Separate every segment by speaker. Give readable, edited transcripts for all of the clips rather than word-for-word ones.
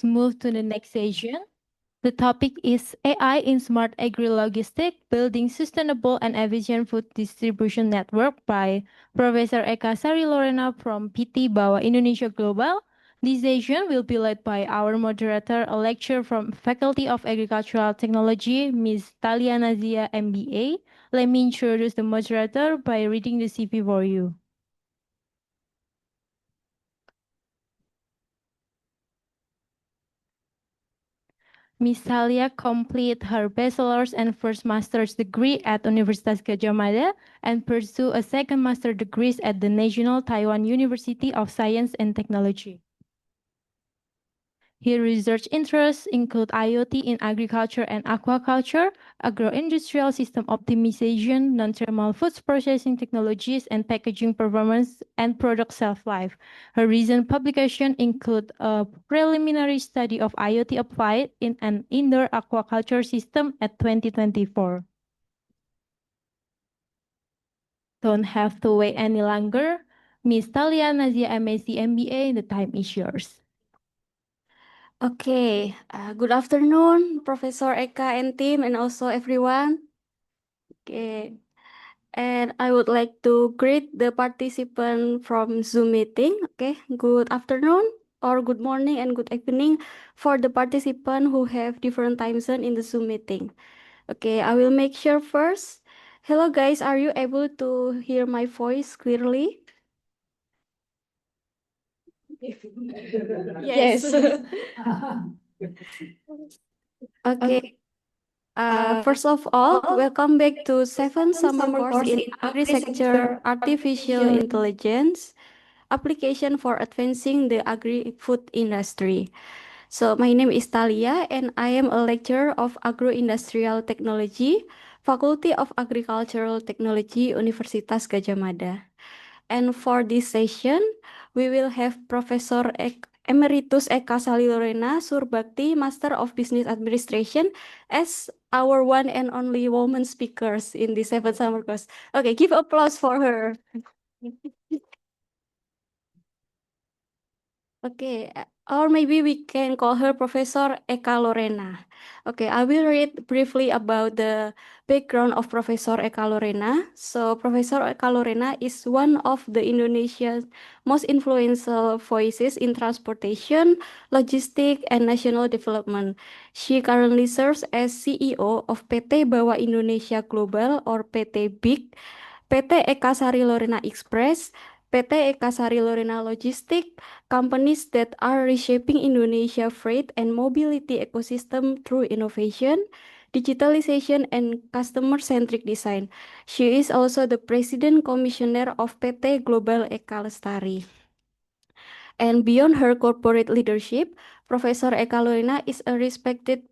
Speaker 1: Move to the next session. The topic is AI in Smart Agri-Logistics, Building Sustainable and Efficient Food Distribution Network by Professor Sari Lorena from PT Bawa Indonesia Global. This session will be led by our moderator, a lecturer from Faculty of Agricultural Technology, Ms. Talia Nazia, MBA. Let me introduce the moderator by reading the CV for you. Miss Talia completed her bachelor's and first master's degree at Universitas Gadjah Mada and pursued a second master's degree at the National Taiwan University of Science and Technology. Her research interests include IoT in agriculture and aquaculture, agro-industrial system optimization, non-thermal food processing technologies, and packaging performance and product shelf life. Her recent publications include a preliminary study of IoT applied in an indoor aquaculture system at 2024. Don't have to wait any longer. Ms. Talia Nazia, MSc MBA, the time is yours.
Speaker 2: Okay, good afternoon, Professor Eka and team, and also everyone. Okay, and I would like to greet the participant from Zoom meeting. Okay, good afternoon or good morning and good evening for the participant who have different time zone in the Zoom meeting. Okay, I will make sure first. Hello guys, are you able to hear my voice clearly? Yes. Okay. First of all, welcome back to 7th summer course in Agri-Sector Artificial Intelligence application for advancing the agri-food industry. So my name is Talia and I am a lecturer of Agro-Industrial Technology, Faculty of Agricultural Technology, Universitas Gadjah Mada. And for this session, we will have Professor Emeritus Eka Sali Lorena Surbakti, Master of Business Administration, as our one and only woman speakers in the 7th summer course. Okay, give applause for her. Okay, or maybe we can call her Professor Eka Lorena. Okay, I will read briefly about the background of Professor Eka Lorena. So, Professor Eka Lorena is one of the Indonesia's most influential voices in transportation, logistics, and national development. She currently serves as CEO of PT Bawa Indonesia Global or PT BIG, PT Eka Sari Lorena Express, PT Eka Sari Lorena Logistics, companies that are reshaping Indonesia freight and mobility ecosystem through innovation, digitalization, and customer-centric design. She is also the President Commissioner of PT Global Eka Lestari. And beyond her corporate leadership, Professor Eka Lorena is a respected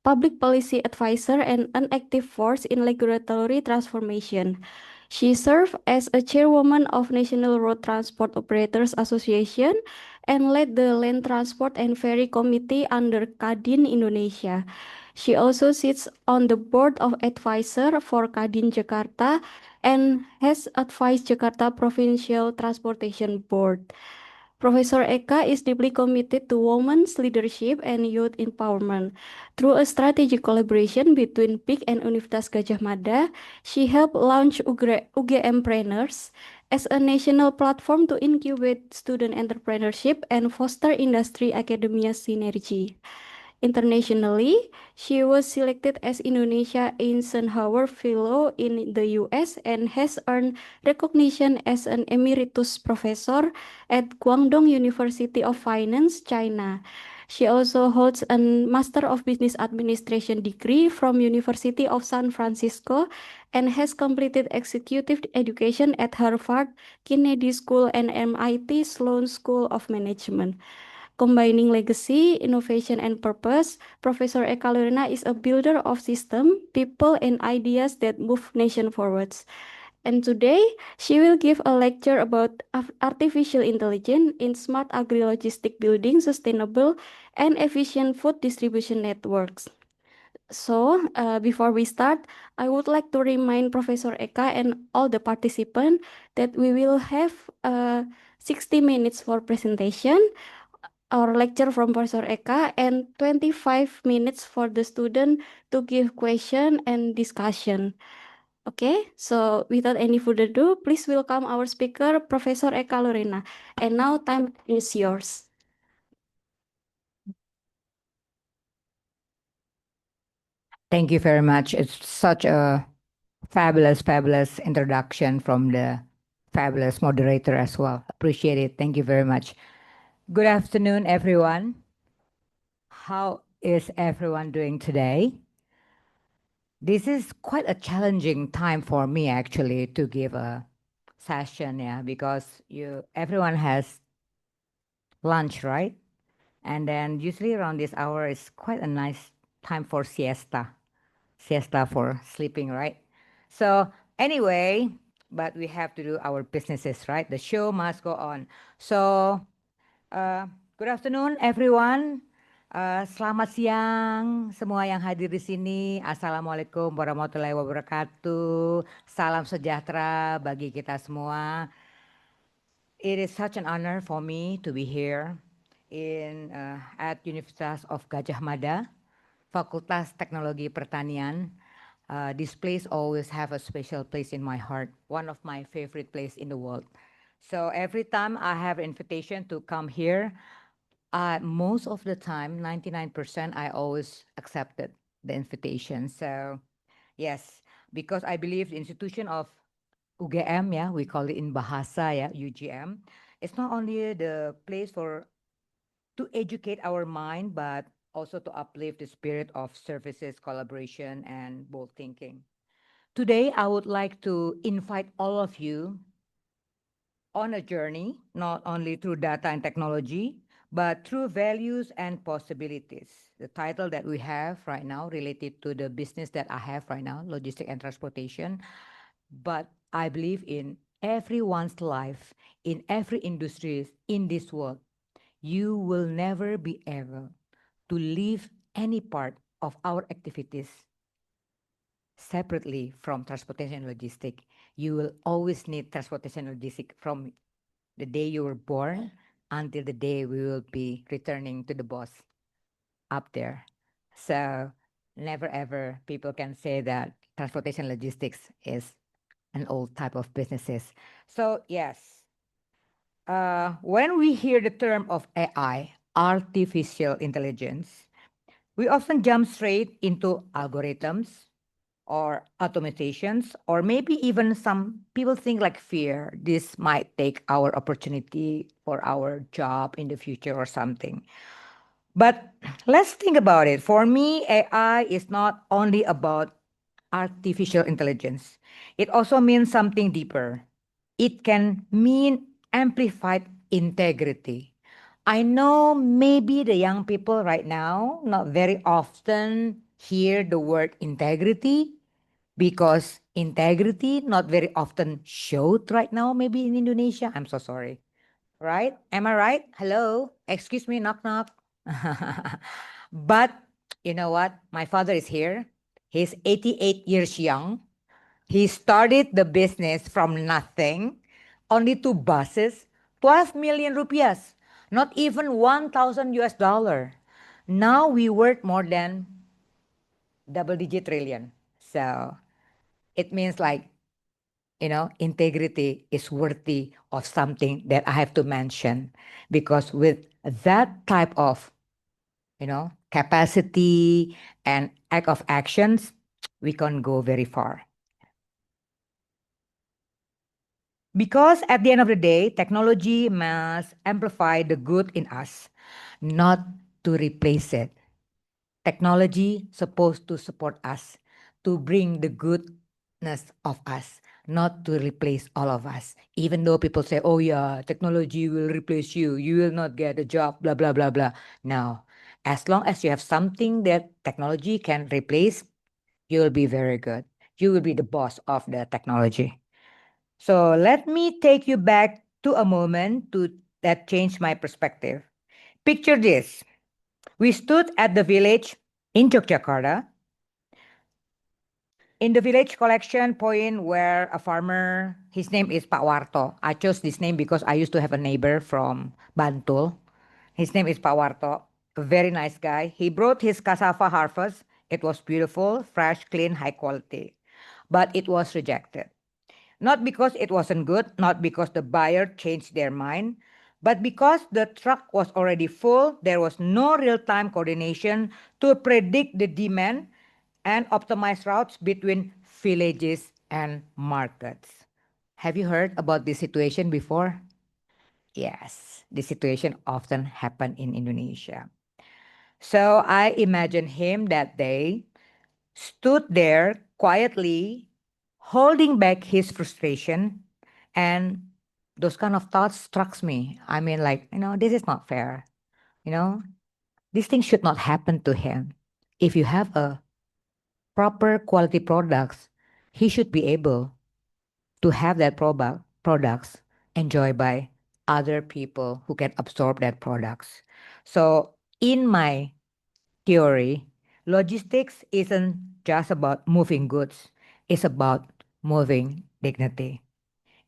Speaker 2: public policy advisor and an active force in regulatory transformation. She served as a chairwoman of National Road Transport Operators Association and led the Land Transport and Ferry Committee under Kadin Indonesia. She also sits on the board of advisor for Kadin Jakarta and has advised Jakarta Provincial Transportation Board. Professor Eka is deeply committed to women's leadership and youth empowerment. Through a strategic collaboration between PIK and Universitas Gadjah Mada, she helped launch UGMpreneurs as a national platform to incubate student entrepreneurship and foster industry academia synergy. Internationally, she was selected as Indonesia Eisenhower Fellow in the US and has earned recognition as an emeritus professor at Guangdong University of Finance, China. She also holds a Master of Business Administration degree from University of San Francisco and has completed executive education at Harvard Kennedy School and MIT Sloan School of Management. Combining legacy, innovation, and purpose, Professor Eka Lorena is a builder of system, people, and ideas that move nation forwards. And today, she will give a lecture about artificial intelligence in smart agri-logistic building sustainable and efficient food distribution networks. So, before we start, I would like to remind Professor Eka and all the participants that we will have 60 minutes for presentation. our lecture from Professor Eka and 25 minutes for the student to give question and discussion. Okay, so without any further ado, please welcome our speaker, Professor Eka Lorena. And now time is yours.
Speaker 3: Thank you very much. It's such a fabulous introduction from the fabulous moderator as well. Appreciate it. Thank you very much. Good afternoon, everyone. How is everyone doing today? This is quite a challenging time for me actually to give a session, yeah, because everyone has lunch, right? And then usually around this hour is quite a nice time for siesta for sleeping, right? So anyway, but we have to do our businesses, right? The show must go on. So good afternoon, everyone. Selamat siang semua yang hadir di sini. Assalamualaikum warahmatullahi wabarakatuh. Salam sejahtera bagi kita semua. It is such an honor for me to be here at Universitas of Gadjah Mada, Fakultas Teknologi Pertanian. This place always have a special place in my heart, one of my favorite place in the world. So every time I have invitation to come here, most of the time, 99%, I always accepted the invitation. So yes, because I believe the institution of UGM, yeah, we call it in Bahasa, yeah, UGM. It's not only the place to educate our mind, but also to uplift the spirit of services, collaboration, and bold thinking. Today, I would like to invite all of you on a journey, not only through data and technology, but through values and possibilities. The title that we have right now related to the business that I have right now, logistics and transportation. But I believe in everyone's life, in every industry in this world, you will never be able to leave any part of our activities separately from transportation and logistics. You will always need transportation and logistics from the day you were born until the day we will be returning to the boss up there. So never ever people can say that transportation logistics is an old type of businesses. So yes, when we hear the term of AI, artificial intelligence, we often jump straight into algorithms or automatizations, or maybe even some people think like fear. This might take our opportunity for our job in the future or something. But let's think about it. For me, AI is not only about artificial intelligence. It also means something deeper. It can mean amplified integrity. I know maybe the young people right now not very often hear the word integrity because integrity not very often showed right now maybe in Indonesia. I'm so sorry. Right? Am I right? Hello? Excuse me, knock knock. But you know what? My father is here. He's 88 years young. He started the business from nothing, only two buses, 12 million rupiahs, not even 1,000 US dollar. Now we worth more than double digit trillion. So it means like, integrity is worthy of something that I have to mention because with that type of, capacity and act of actions, we can go very far. Because at the end of the day, technology must amplify the good in us, not to replace it. Technology supposed to support us, to bring the goodness of us, not to replace all of us. Even though people say, oh yeah, technology will replace you, you will not get a job, blah, blah, blah, blah. No, as long as you have something that technology can replace, you will be very good. You will be the boss of the technology. So let me take you back to a moment that changed my perspective. Picture this. We stood at the village in Yogyakarta, in the village collection point where a farmer, his name is Pak Warto. I chose this name because I used to have a neighbor from Bantul. His name is Pawarto, a very nice guy. He brought his cassava harvest. It was beautiful, fresh, clean, high quality. But it was rejected. Not because it wasn't good, not because the buyer changed their mind, but because the truck was already full. There was no real-time coordination to predict the demand and optimize routes between villages and markets. Have you heard about this situation before? Yes, this situation often happen in Indonesia. So I imagine him that day stood there quietly, holding back his frustration, and those kind of thoughts struck me. I mean, like, this is not fair. You know, this thing should not happen to him. If you have a proper quality products, he should be able to have that products enjoyed by other people who can absorb that products. So in my theory, logistics isn't just about moving goods, it's about moving dignity.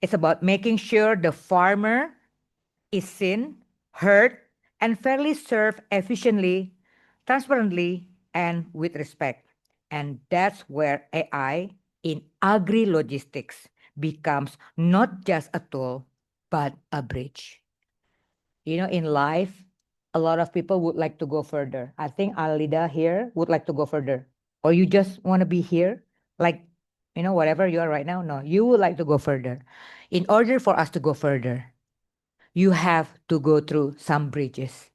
Speaker 3: It's about making sure the farmer is seen, heard, and fairly served efficiently, transparently, and with respect. And that's where AI in agri-logistics becomes not just a tool, but a bridge. In life, a lot of people would like to go further. I think Alida here would like to go further. Or you just want to be here, like, whatever you are right now. No, you would like to go further. In order for us to go further, you have to go through some bridges,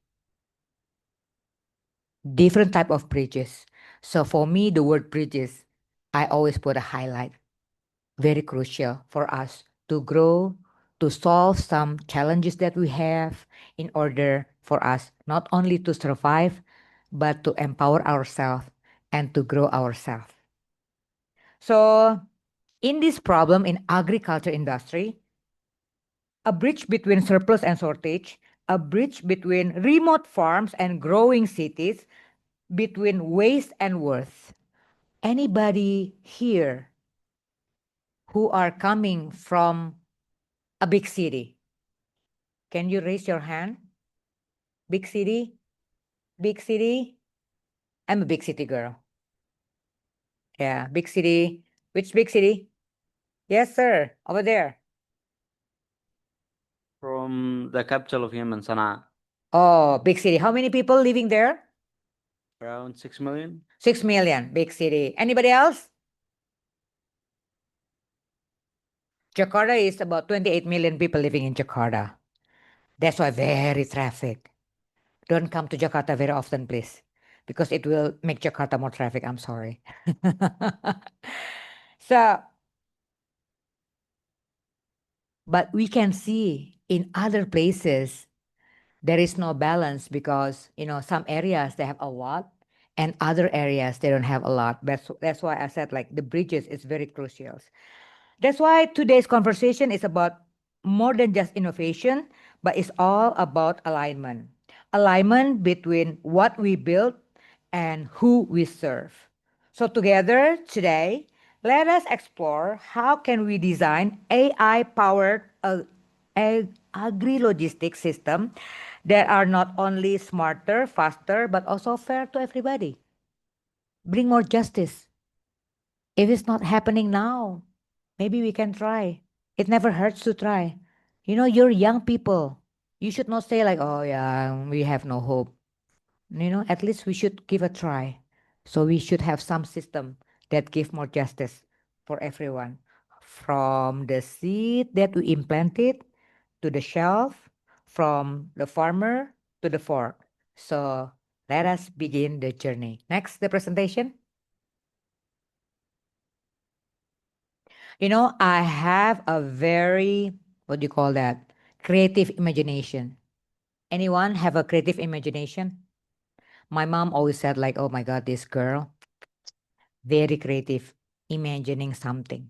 Speaker 3: different type of bridges. So for me, the word bridges, I always put a highlight. Very crucial for us to grow, to solve some challenges that we have in order for us not only to survive, but to empower ourselves and to grow ourselves. So in this problem in agriculture industry, a bridge between surplus and shortage, a bridge between remote farms and growing cities, between waste and worth. Anybody here who are coming from a big city? Can you raise your hand? Big city? Big city? I'm a big city girl. Yeah, big city. Which big city? Yes, sir. Over there.
Speaker 4: From the capital of Yemen, Sana'a.
Speaker 3: Oh, big city. How many people living there?
Speaker 4: Around 6 million.
Speaker 3: 6 million. Big city. Anybody else? Jakarta is about 28 million people living in Jakarta. That's why very traffic. Don't come to Jakarta very often, please, because it will make Jakarta more traffic. I'm sorry. So, but we can see in other places there is no balance because some areas they have a lot and other areas they don't have a lot. That's why I said like the bridges is very crucial. That's why today's conversation is about more than just innovation, but it's all about alignment. Alignment between what we build and who we serve. So together today, let us explore how can we design AI-powered agri-logistics system that are not only smarter, faster, but also fair to everybody. Bring more justice. If it's not happening now, maybe we can try. It never hurts to try. You're young people. You should not say like, oh yeah, we have no hope. At least we should give a try. So we should have some system that give more justice for everyone. From the seed that we implanted to the shelf, from the farmer to the fork. So let us begin the journey. Next, the presentation. I have a very, what do you call that? Creative imagination. Anyone have a creative imagination? My mom always said like, oh my God, this girl, very creative, imagining something.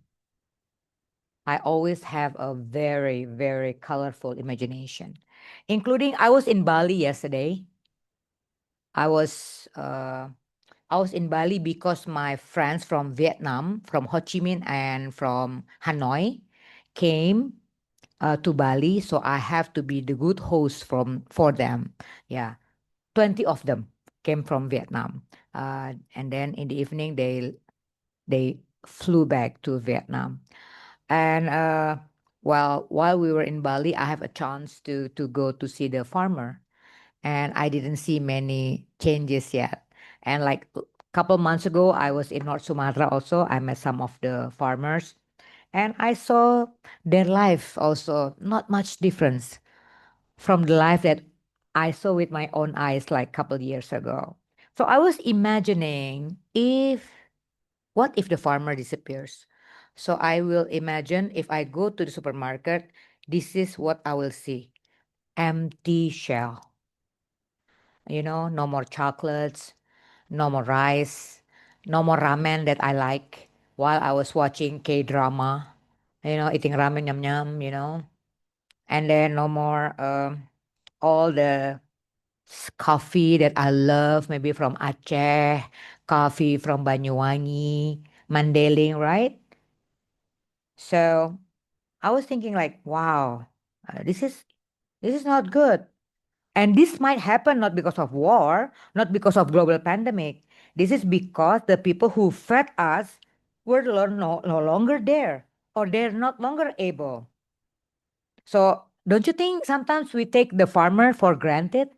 Speaker 3: I always have a very, very colorful imagination, including I was in Bali yesterday. I was in Bali because my friends from Vietnam, from Ho Chi Minh and from Hanoi came to Bali, so I have to be the good host for them. Yeah, 20 of them came from Vietnam, and then in the evening they flew back to Vietnam. And while we were in Bali, I have a chance to go to see the farmer, and I didn't see many changes yet. And like a couple months ago, I was in North Sumatra also. I met some of the farmers, and I saw their life also not much difference from the life that I saw with my own eyes like couple years ago. So I was imagining what if the farmer disappears? So I will imagine if I go to the supermarket, this is what I will see. Empty shell. No more chocolates, no more rice, no more ramen that I like while I was watching K-drama, eating ramen yum yum. And then no more all the coffee that I love, maybe from Aceh, coffee from Banyuwangi, Mandailing, right? So I was thinking like, wow, this is not good. And this might happen not because of war, not because of global pandemic. This is because the people who fed us were no longer there, or they're not longer able. So don't you think sometimes we take the farmer for granted?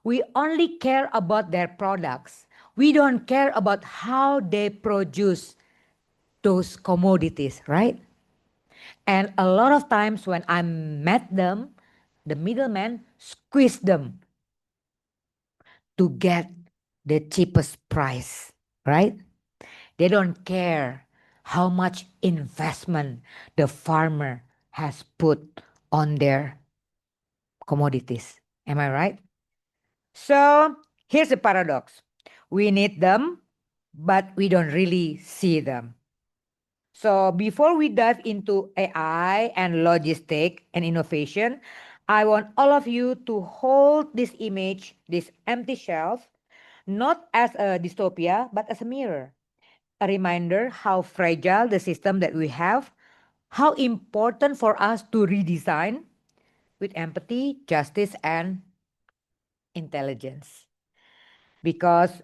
Speaker 3: We only care about their products. We don't care about how they produce those commodities, right? And a lot of times when I met them, the middleman squeezed them to get the cheapest price, right? They don't care how much investment the farmer has put on their commodities. Am I right? So here's the paradox. We need them, but we don't really see them. So before we dive into AI and logistic and innovation, I want all of you to hold this image, this empty shelf, not as a dystopia, but as a mirror. A reminder how fragile the system that we have, how important for us to redesign with empathy, justice, and intelligence. Because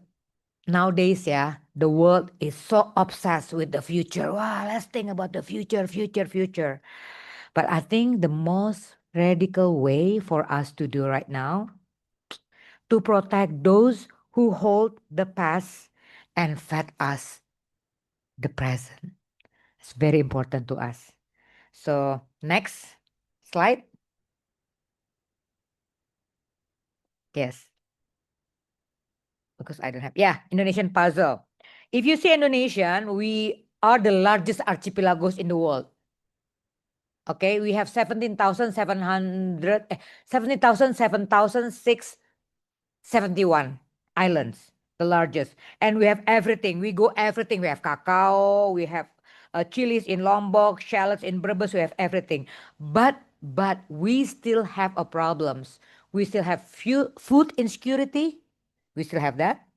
Speaker 3: nowadays, yeah, the world is so obsessed with the future. Wow, let's think about the future, future, future. But I think the most radical way for us to do right now to protect those who hold the past and fed us the present. It's very important to us. So next slide. Yes, because I don't have. Yeah, Indonesian puzzle. If you see Indonesian, we are the largest archipelagos in the world. Okay, we have 17,700, 17,671 islands, the largest. And we have everything. We go everything. We have cacao, we have chilies in Lombok, shallots in Brebes, we have everything. But we still have a problems. We still have food insecurity. We still have that.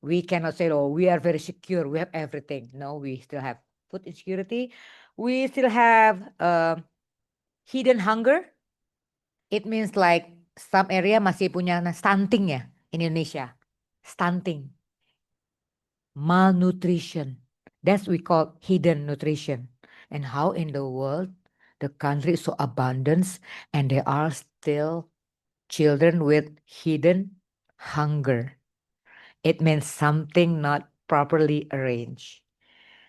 Speaker 3: We cannot say, oh, we are very secure. We have everything. No, we still have food insecurity. We still have hidden hunger. It means like some area masih punya stunting ya in Indonesia. Stunting. Malnutrition. That's we call hidden nutrition. And how in the world the country is so abundant and there are still children with hidden hunger. It means something not properly arranged.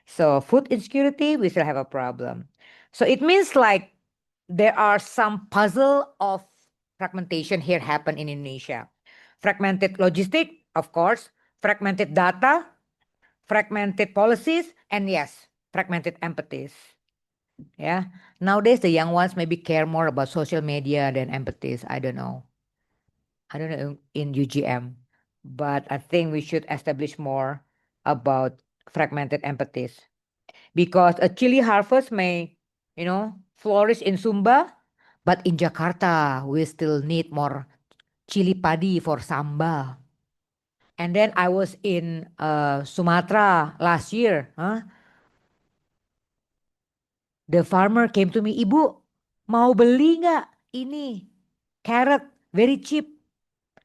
Speaker 3: So food insecurity, we still have a problem. So it means like there are some puzzle of fragmentation here happen in Indonesia. Fragmented logistic, of course, fragmented data, fragmented policies, and yes, fragmented empathies. Yeah. Nowadays, the young ones maybe care more about social media than empathies. I don't know. I don't know in UGM, but I think we should establish more about fragmented empathies because a chili harvest may, flourish in Sumba, but in Jakarta, we still need more chili padi for sambal. And then I was in Sumatra last year. The farmer came to me, Ibu, Mau beli nggak ini carrot very cheap?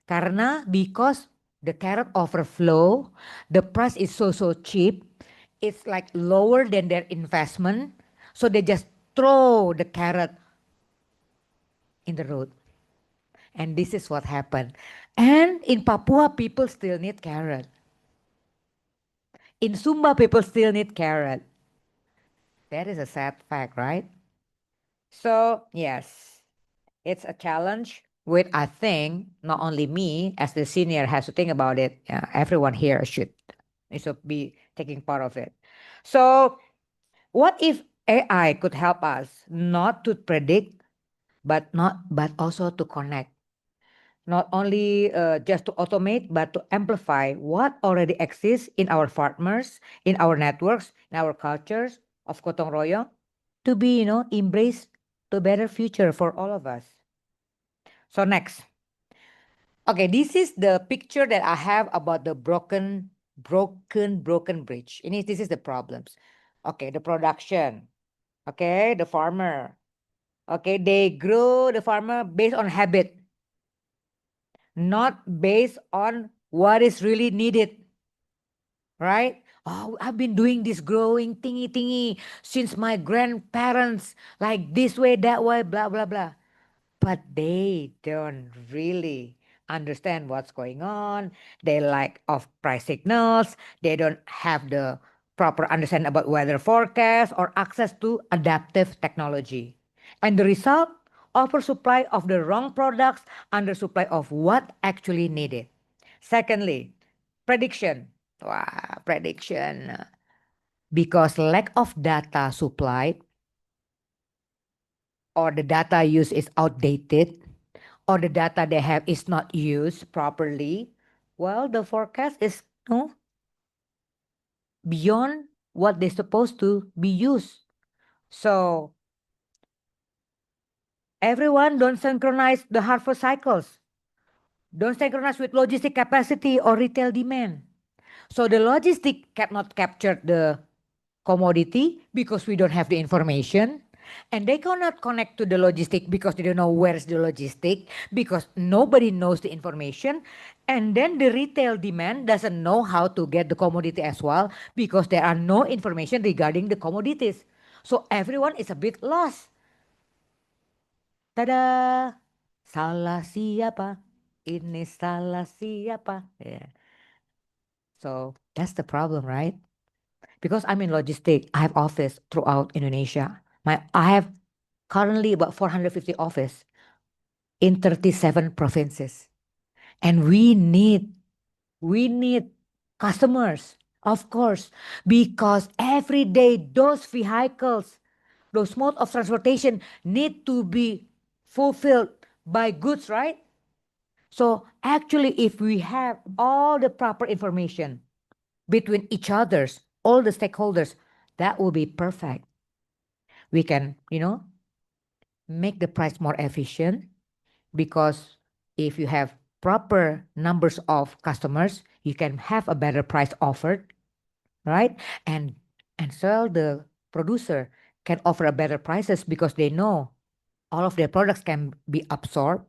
Speaker 3: Karena because the carrot overflow, the price is so cheap, it's like lower than their investment, so they just throw the carrot in the road. And this is what happened. And in Papua, people still need carrot. In Sumba, people still need carrot. That is a sad fact, right? So, yes, it's a challenge with, I think, not only me as the senior has to think about it, everyone here should be taking part of it. So, what if AI could help us not to predict, but also to connect? Not only just to automate, but to amplify what already exists in our farmers, in our networks, in our cultures of Gotong Royong, to be, embraced to a better future for all of us. So next. Okay, this is the picture that I have about the broken bridge. This is the problems. Okay, the production. Okay, the farmer. Okay, they grow the farmer based on habit, not based on what is really needed. Right? Oh, I've been doing this growing thingy since my grandparents, like this way, that way, blah, blah, blah. But they don't really understand what's going on. They lack of price signals. They don't have the proper understanding about weather forecast or access to adaptive technology. And the result, oversupply of the wrong products, undersupply of what actually needed. Secondly, prediction. Wow, prediction. Because lack of data supply or the data used is outdated, or the data they have is not used properly, well, the forecast is beyond what they're supposed to be used. So everyone don't synchronize the harvest cycles. Don't synchronize with logistic capacity or retail demand. So the logistic cannot capture the commodity because we don't have the information, and they cannot connect to the logistic because they don't know where's the logistic, because nobody knows the information, and then the retail demand doesn't know how to get the commodity as well because there are no information regarding the commodities. So everyone is a bit lost. Tada! Salah siapa? Ini salah siapa? Yeah. So that's the problem, right? Because I'm in logistics, I have office throughout Indonesia. I have currently about 450 office in 37 provinces. And we need customers, of course, because every day those vehicles, those mode of transportation need to be fulfilled by goods, right? So actually, if we have all the proper information between each others, all the stakeholders, that will be perfect. We can, make the price more efficient, because if you have proper numbers of customers, you can have a better price offered, right? And so the producer can offer a better prices because they know all of their products can be absorbed.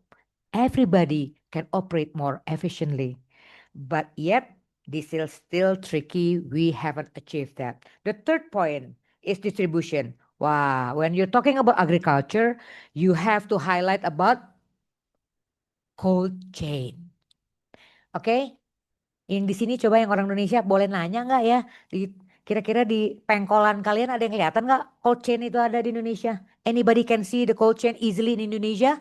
Speaker 3: Everybody can operate more efficiently. But yet, this is still tricky. We haven't achieved that. The third point is distribution. Wow, when you're talking about agriculture, you have to highlight about cold chain. Oke? Yang di sini coba yang orang Indonesia boleh nanya nggak ya? Kira-kira di pengkolan kalian ada yang kelihatan nggak cold chain itu ada di Indonesia? Anybody can see the cold chain easily in Indonesia?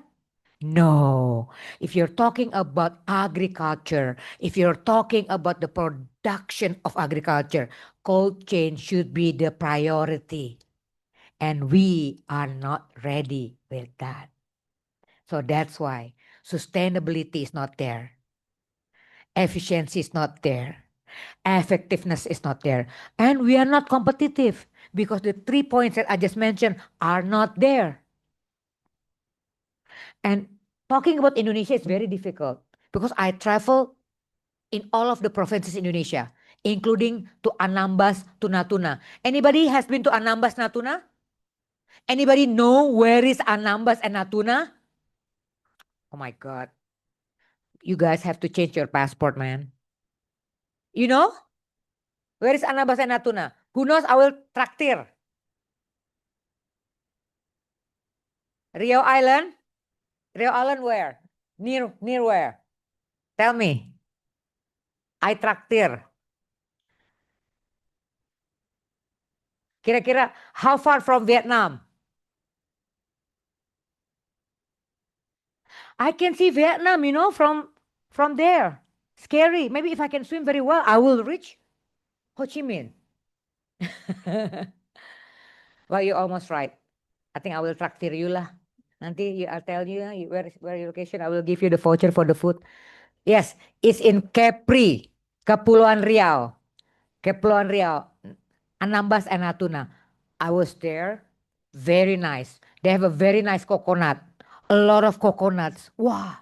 Speaker 3: No. If you're talking about agriculture, if you're talking about the production of agriculture, cold chain should be the priority. And we are not ready with that. So that's why sustainability is not there. Efficiency is not there. Effectiveness is not there. And we are not competitive because the 3 points that I just mentioned are not there. And talking about Indonesia is very difficult because I travel in all of the provinces in Indonesia, including to Anambas, to Natuna. Anybody has been to Anambas, Natuna? Anybody know where is Anambas and Natuna? Oh my God. You guys have to change your passport, man. You know? Where is Anambas and Natuna? Who knows? I will traktir. Rio Island? Rio Island where? Near where? Tell me. I traktir. Kira-kira, how far from Vietnam? I can see Vietnam, you know, from there. Scary. Maybe if I can swim very well, I will reach Ho Chi Minh. Well, you're almost right. I think I will traktir you lah. Nanti I'll tell you where your location. I will give you the voucher for the food. Yes, it's in Kepri, Kepulauan Riau. Kepulauan Riau, Anambas and Natuna. I was there. Very nice. They have a very nice coconut. A lot of coconuts. Wow.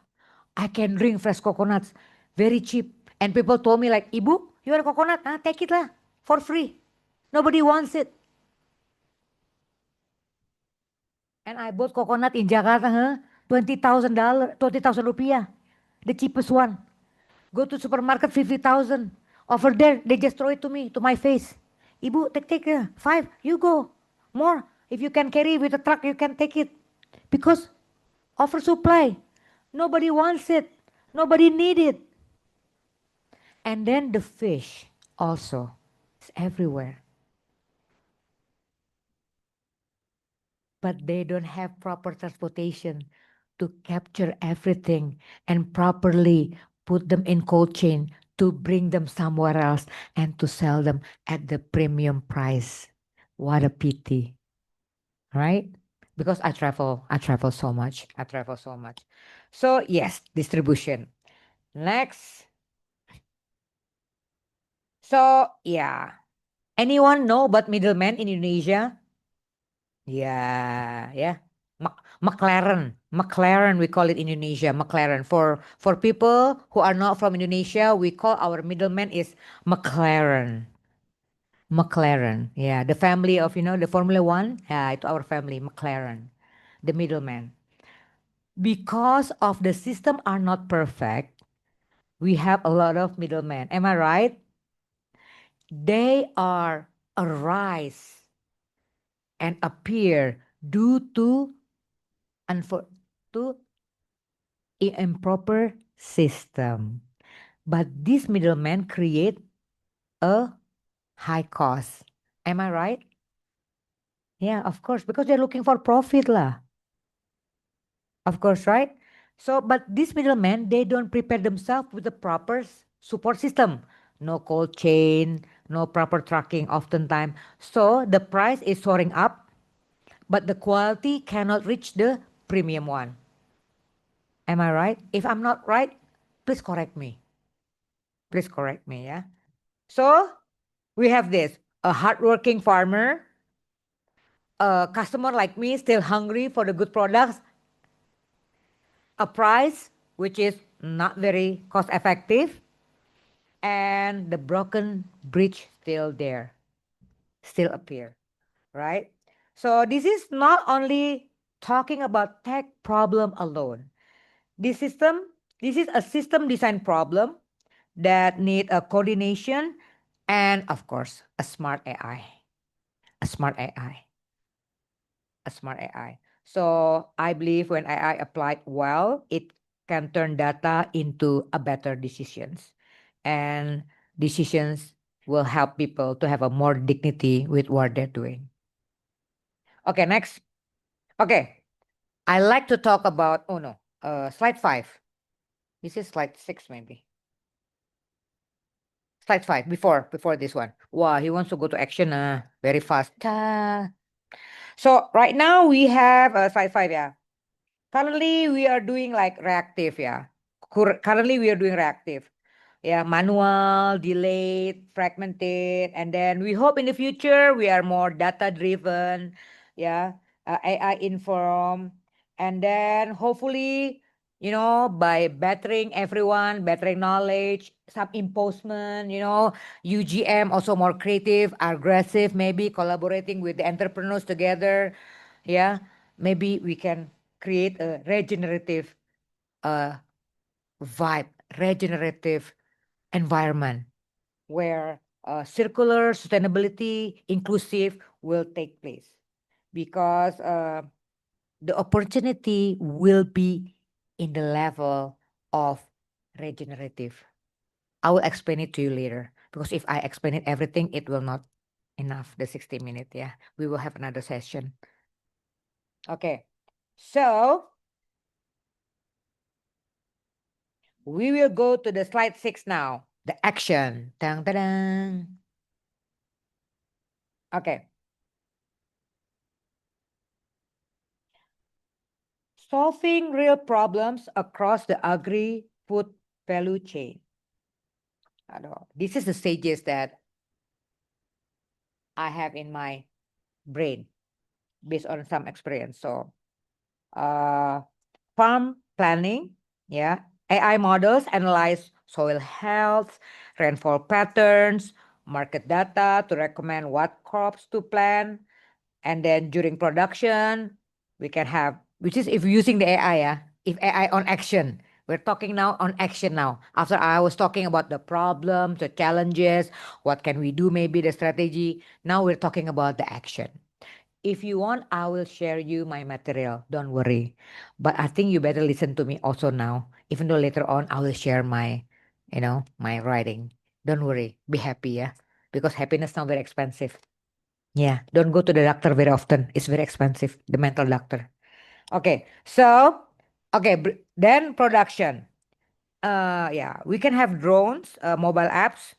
Speaker 3: I can drink fresh coconuts. Very cheap. And people told me like, Ibu, you want a coconut? Take it lah. For free. Nobody wants it. And I bought coconut in Jakarta, $20,000, 20,000 rupiah. The cheapest one. Go to supermarket, 50,000. Over there, they just throw it to me, to my face. Ibu, take 5, you go. More. If you can carry with a truck, you can take it. Because oversupply. Nobody wants it. Nobody need it. And then the fish also is everywhere. But they don't have proper transportation to capture everything and properly put them in cold chain to bring them somewhere else and to sell them at the premium price. What a pity, right? Because I travel so much. So yes, distribution. Next. So yeah, anyone know about middleman in Indonesia? Yeah. McLaren, we call it in Indonesia, McLaren. For people who are not from Indonesia, we call our middleman is McLaren. Yeah, the family of, the Formula One, it's our family, McLaren, the middleman. Because of the system are not perfect, we have a lot of middlemen. Am I right? They are arise and appear due to improper system. But this middleman create a high cost. Am I right? Yeah, of course, because they're looking for profit lah. Of course, right? So, but these middlemen, they don't prepare themselves with the proper support system. No cold chain, no proper tracking oftentimes. So the price is soaring up, but the quality cannot reach the premium one. Am I right? If I'm not right, please correct me. Yeah. So we have this, a hardworking farmer, a customer like me still hungry for the good products, a price which is not very cost effective, and the broken bridge still there, still appear, right? So this is not only talking about tech problem alone. This is a system design problem that need a coordination and of course a smart AI. So I believe when AI applied well, it can turn data into a better decisions, and decisions will help people to have a more dignity with what they're doing. Okay, next. Okay, I like to talk about, slide 5. This is slide 6 maybe. Slide 5, before this one. Wow, he wants to go to action very fast. So right now we have slide 5, yeah. Currently we are doing like reactive, yeah. Currently we are doing reactive. Yeah, manual, delayed, fragmented, and then we hope in the future we are more data driven, yeah, AI informed, and then hopefully, by bettering everyone, bettering knowledge, some imposement, UGM also more creative, aggressive, maybe collaborating with the entrepreneurs together. Yeah, maybe we can create a regenerative vibe, regenerative environment where circular sustainability inclusive will take place, because the opportunity will be in the level of regenerative. I will explain it to you later, because if I explain it everything, it will not enough, the 60 minutes. Yeah, we will have another session. Okay, so we will go to the slide 6 now, the action. Dang, dang, dang. Okay. Solving real problems across the agri-food value chain. This is the stages that I have in my brain based on some experience. So, farm planning, yeah. AI models analyze soil health, rainfall patterns, market data to recommend what crops to plant. And then during production, we can have, which is if using the AI, yeah, if AI on action. We're talking now on action now. After I was talking about the problems, the challenges, what can we do, maybe the strategy. Now we're talking about the action. If you want, I will share you my material. Don't worry. But I think you better listen to me also now. Even though later on I will share my, my writing. Don't worry. Be happy, yeah. Because happiness now very expensive. Yeah. Don't go to the doctor very often. It's very expensive. The mental doctor. Okay. So, okay. Then production. Yeah. We can have drones, mobile apps.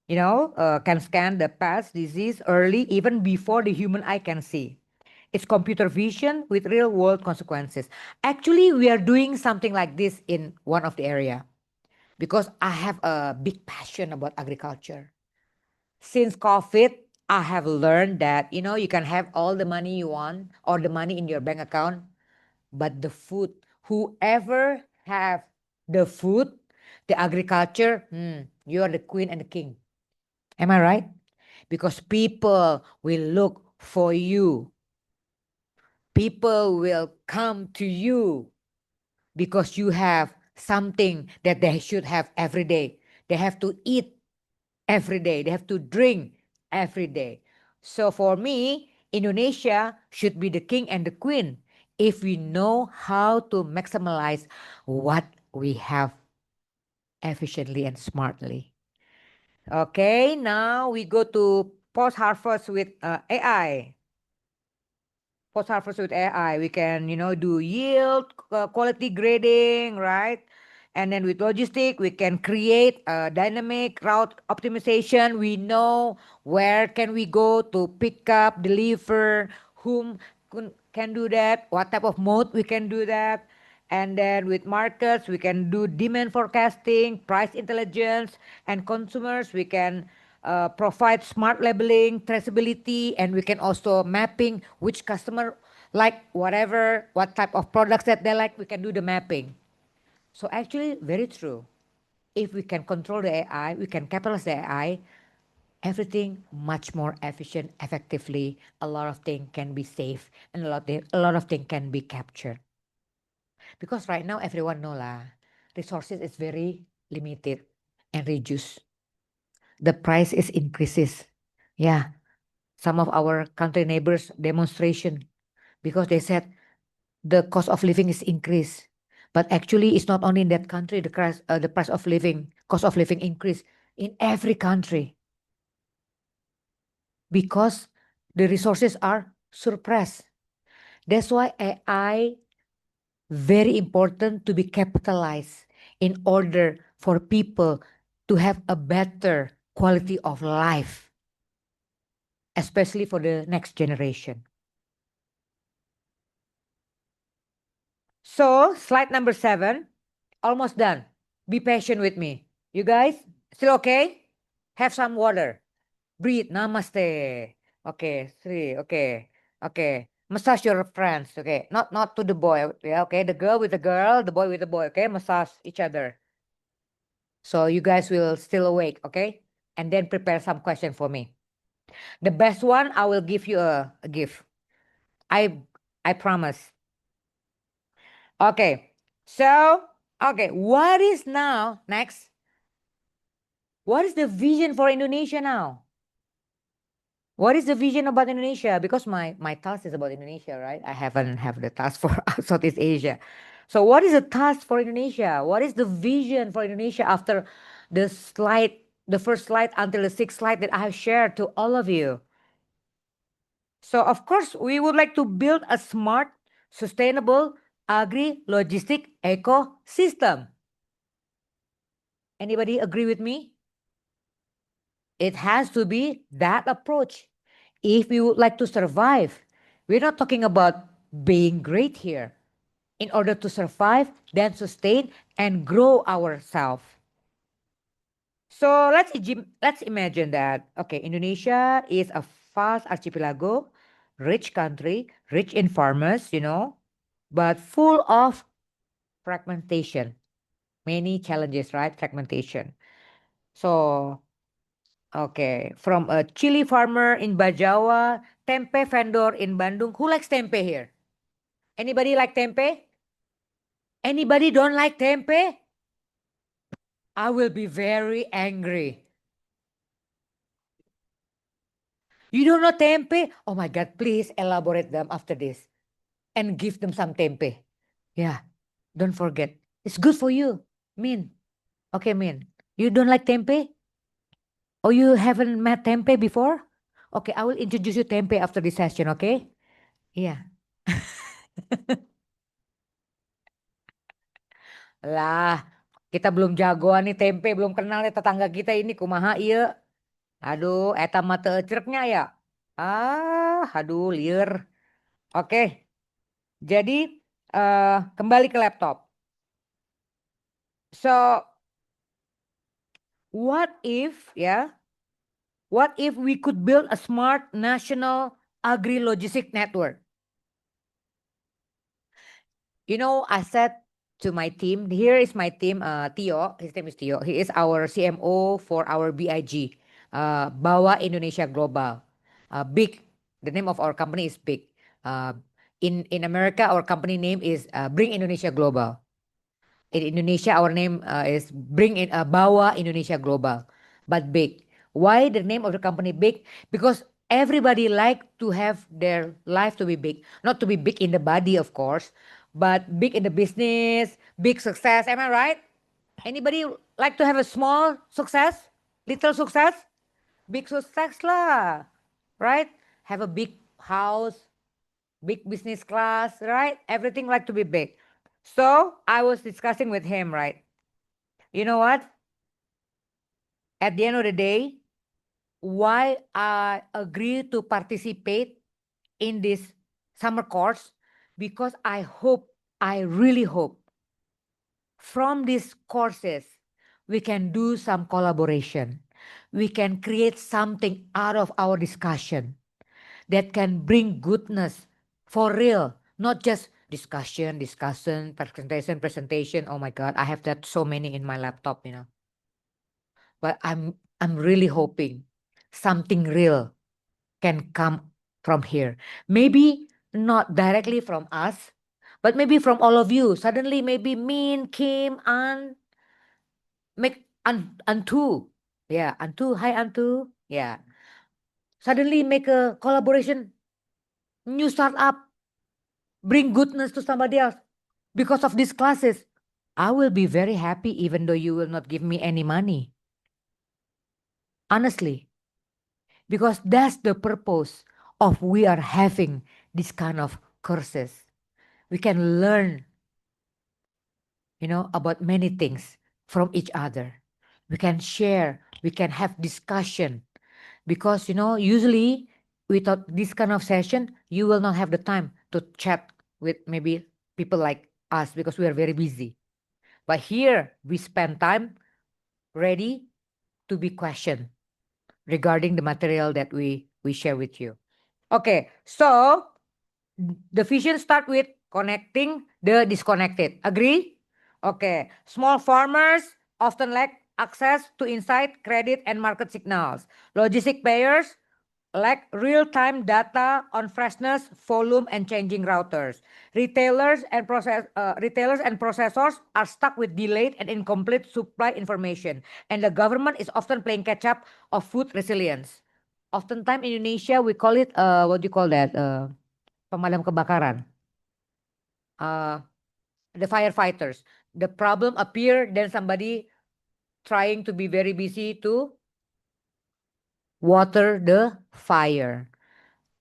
Speaker 3: Can scan the past disease early, even before the human eye can see. It's computer vision with real world consequences. Actually, we are doing something like this in one of the area, because I have a big passion about agriculture. Since COVID, I have learned that, you can have all the money you want or the money in your bank account, but the food, whoever have the food, the agriculture, you are the queen and the king. Am I right? Because people will look for you. People will come to you because you have something that they should have every day. They have to eat every day. They have to drink every day. So for me, Indonesia should be the king and the queen if we know how to maximize what we have efficiently and smartly. Okay, now we go to post-harvest with AI. Post-harvest with AI, we can, do yield, quality grading, right? And then with logistic, we can create a dynamic route optimization. We know where can we go to pick up, deliver, whom can do that, what type of mode we can do that. And then with markets, we can do demand forecasting, price intelligence, and consumers, we can provide smart labeling, traceability, and we can also mapping which customer like whatever, what type of products that they like, we can do the mapping. So actually, very true. If we can control the AI, we can capitalize the AI, everything much more efficient, effectively. A lot of things can be saved, and a lot of things can be captured. Because right now, everyone know lah, resources is very limited and reduced. The price is increases. Yeah, some of our country neighbors demonstration because they said the cost of living is increased. But actually, it's not only in that country the price of living, cost of living increase in every country, because the resources are suppressed. That's why AI very important to be capitalized in order for people to have a better quality of life, especially for the next generation. So, slide number 7, almost done. Be patient with me. You guys, still okay? Have some water. Breathe. Namaste. Okay, 3. Okay. Okay. Massage your friends. Okay. Not to the boy. Yeah, okay. The girl with the girl, the boy with the boy. Okay. Massage each other. So you guys will still awake. Okay. And then prepare some question for me. The best one, I will give you a gift. I I promise. Okay. So, okay, what is now next? What is the vision for Indonesia now? What is the vision about Indonesia? Because my task is about Indonesia, right? I haven't have the task for Southeast Asia. So what is the task for Indonesia? What is the vision for Indonesia after the slide, the first slide until the sixth slide that I have shared to all of you? So of course, we would like to build a smart, sustainable agri-logistic ecosystem. Anybody agree with me? It has to be that approach. If we would like to survive, we're not talking about being great here. In order to survive, then sustain and grow ourselves. So let's imagine that, okay, Indonesia is a vast archipelago, rich country, rich in farmers, but full of fragmentation. Many challenges, right? Fragmentation. So, okay, from a chili farmer in Bajawa, tempe vendor in Bandung. Who likes tempe here? Anybody like tempe? Anybody don't like tempe? I will be very angry. You don't know tempe? Oh my God, please elaborate them after this and give them some tempe. Yeah, don't forget. It's good for you. Min. Okay, Min. You don't like tempe? Oh, you haven't met tempe before? Okay, I will introduce you tempe after this session, okay? Yeah. Lah, kita belum jagoan nih tempe, belum kenal nih tetangga kita ini kumaha iya. Aduh, eta mata cerknya ya. Aduh, liar. Oke, jadi kembali ke laptop. So, what if we could build a smart national agri-logistic network? I said to my team, here is my team, Tio, his name is Tio. He is our CMO for our BIG, Bawa Indonesia Global. Big, the name of our company is big. In America, our company name is Bring Indonesia Global. In Indonesia, our name is Bring in Bawa Indonesia Global, but big. Why the name of the company big? Because everybody like to have their life to be big, not to be big in the body, of course, but big in the business, big success. Am I right? Anybody like to have a small success, little success, big success lah, right? Have a big house, big business class, right? Everything like to be big. So I was discussing with him, right? You know what? At the end of the day, why I agree to participate in this summer course? Because I really hope from these courses, we can do some collaboration. We can create something out of our discussion that can bring goodness for real, not just discussion, presentation. Oh my God, I have that so many in my laptop, But I'm really hoping something real can come from here. Maybe not directly from us, but maybe from all of you. Suddenly, maybe Min, Kim, Antu. Yeah, Antu. Hi, Antu. Yeah. Suddenly make a collaboration, new startup, bring goodness to somebody else. Because of these classes, I will be very happy even though you will not give me any money. Honestly. Because that's the purpose of we are having this kind of courses. We can learn, about many things from each other. We can share, we can have discussion. Because, usually without this kind of session, you will not have the time to chat with maybe people like us because we are very busy. But here we spend time ready to be questioned regarding the material that we share with you. Okay, so the vision start with connecting the disconnected. Agree? Okay, small farmers often lack access to insight, credit, and market signals. Logistic players lack real-time data on freshness, volume, and changing routers. Retailers and processors are stuck with delayed and incomplete supply information, and the government is often playing catch-up of food resilience. Oftentimes in Indonesia, we call it what do you call that? Pemadam kebakaran. The firefighters. The problem appear, then somebody trying to be very busy to water the fire.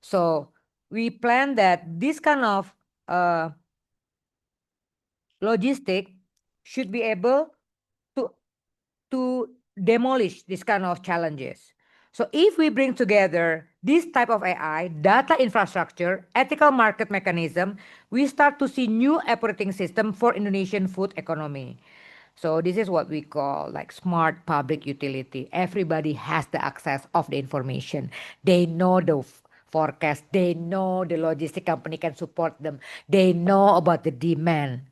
Speaker 3: So we plan that this kind of logistic should be able to demolish this kind of challenges. So if we bring together this type of AI, data infrastructure, ethical market mechanism, we start to see new operating system for Indonesian food economy. So this is what we call like smart public utility. Everybody has the access of the information. They know the forecast. They know the logistic company can support them. They know about the demand.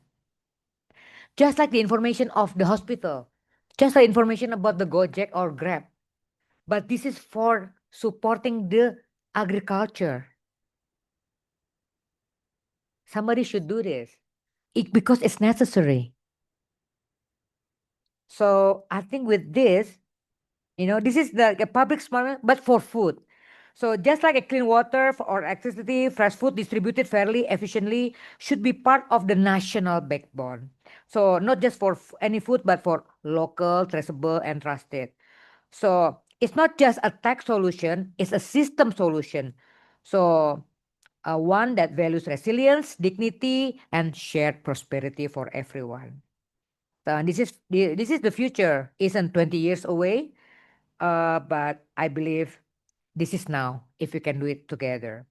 Speaker 3: Just like the information of the hospital. Just like information about the Gojek or Grab. But this is for supporting the agriculture. Somebody should do this because it's necessary. So I think with this, this is the public smart, but for food. So just like a clean water or electricity, fresh food distributed fairly, efficiently should be part of the national backbone. So not just for any food, but for local, traceable, and trusted. So it's not just a tech solution, it's a system solution. So one that values resilience, dignity, and shared prosperity for everyone. This is the future. Isn't 20 years away, but I believe this is now if we can do it together.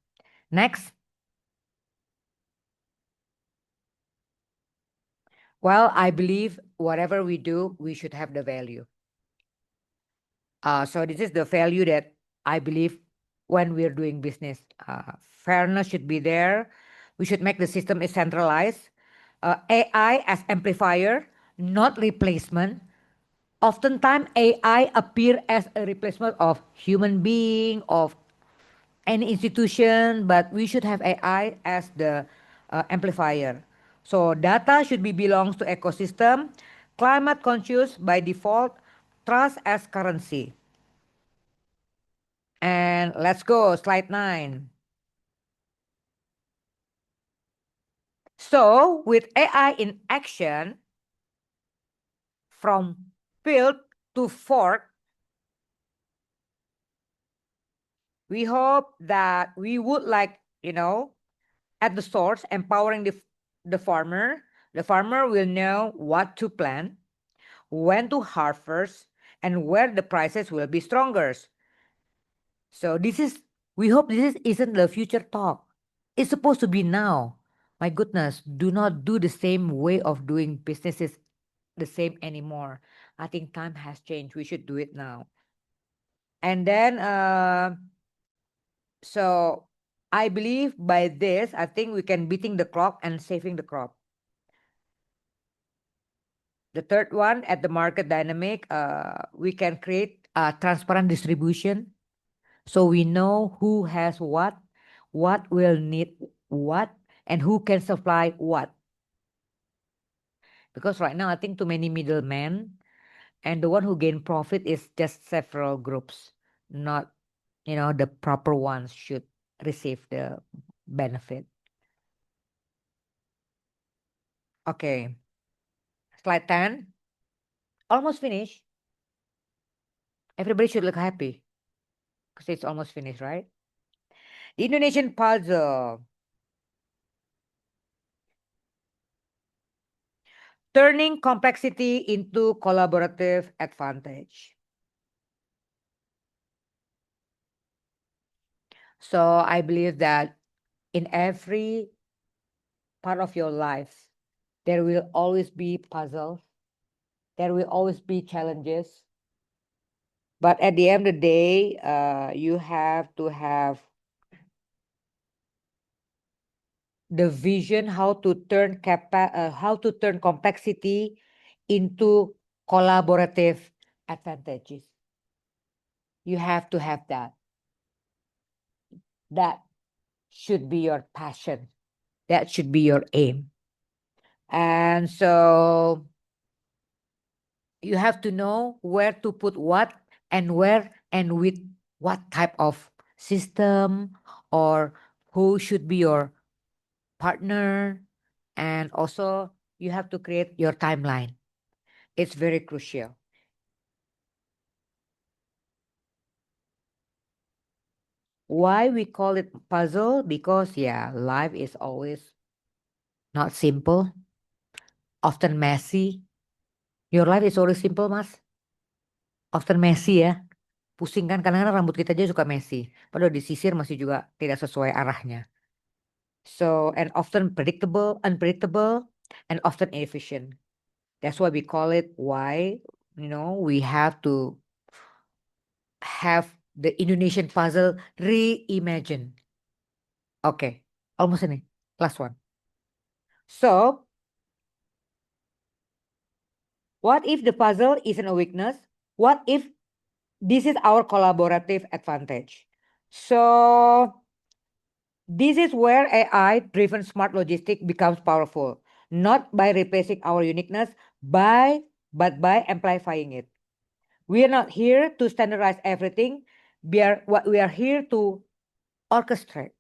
Speaker 3: Next. Well, I believe whatever we do, we should have the value. So this is the value that I believe when we're doing business. Fairness should be there. We should make the system centralized. AI as amplifier, not replacement. Oftentimes, AI appear as a replacement of human being, of any institution, but we should have AI as the amplifier. So data should be belongs to ecosystem, climate conscious by default, trust as currency. And let's go, slide 9. So with AI in action, from field to fork, we hope that we would at the source, empowering the farmer. The farmer will know what to plant, when to harvest, and where the prices will be stronger. So we hope isn't the future talk. It's supposed to be now. My goodness, do not do the same way of doing businesses the same anymore. I think time has changed. We should do it now. And then, so I believe by this, I think we can beating the clock and saving the crop. The third one, at the market dynamic, we can create a transparent distribution. So we know who has what will need what, and who can supply what. Because right now, I think too many middlemen, and the one who gain profit is just several groups, not, the proper ones should receive the benefit. Okay. Slide 10. Almost finished. Everybody should look happy because it's almost finished, right? The Indonesian puzzle. Turning complexity into collaborative advantage. So I believe that in every part of your life, there will always be puzzles. There will always be challenges. But at the end of the day, you have to have the vision how to turn complexity into collaborative advantages. You have to have that. That should be your passion. That should be your aim. And so you have to know where to put what and where and with what type of system, or who should be your partner. And also you have to create your timeline. It's very crucial. Why we call it puzzle? Because yeah, life is always not simple, often messy. Your life is always simple, Mas. Often messy ya. Pusing kan, kadang-kadang rambut kita aja suka messy. Padahal disisir masih juga tidak sesuai arahnya. So, and often unpredictable, and often inefficient. That's why we call it why, we have to have the Indonesian puzzle reimagined. Okay, almost ini. Last one. So, what if the puzzle isn't a weakness? What if this is our collaborative advantage? So, this is where AI-driven smart logistics becomes powerful, not by replacing our uniqueness, but by amplifying it. We are not here to standardize everything. We are here to orchestrate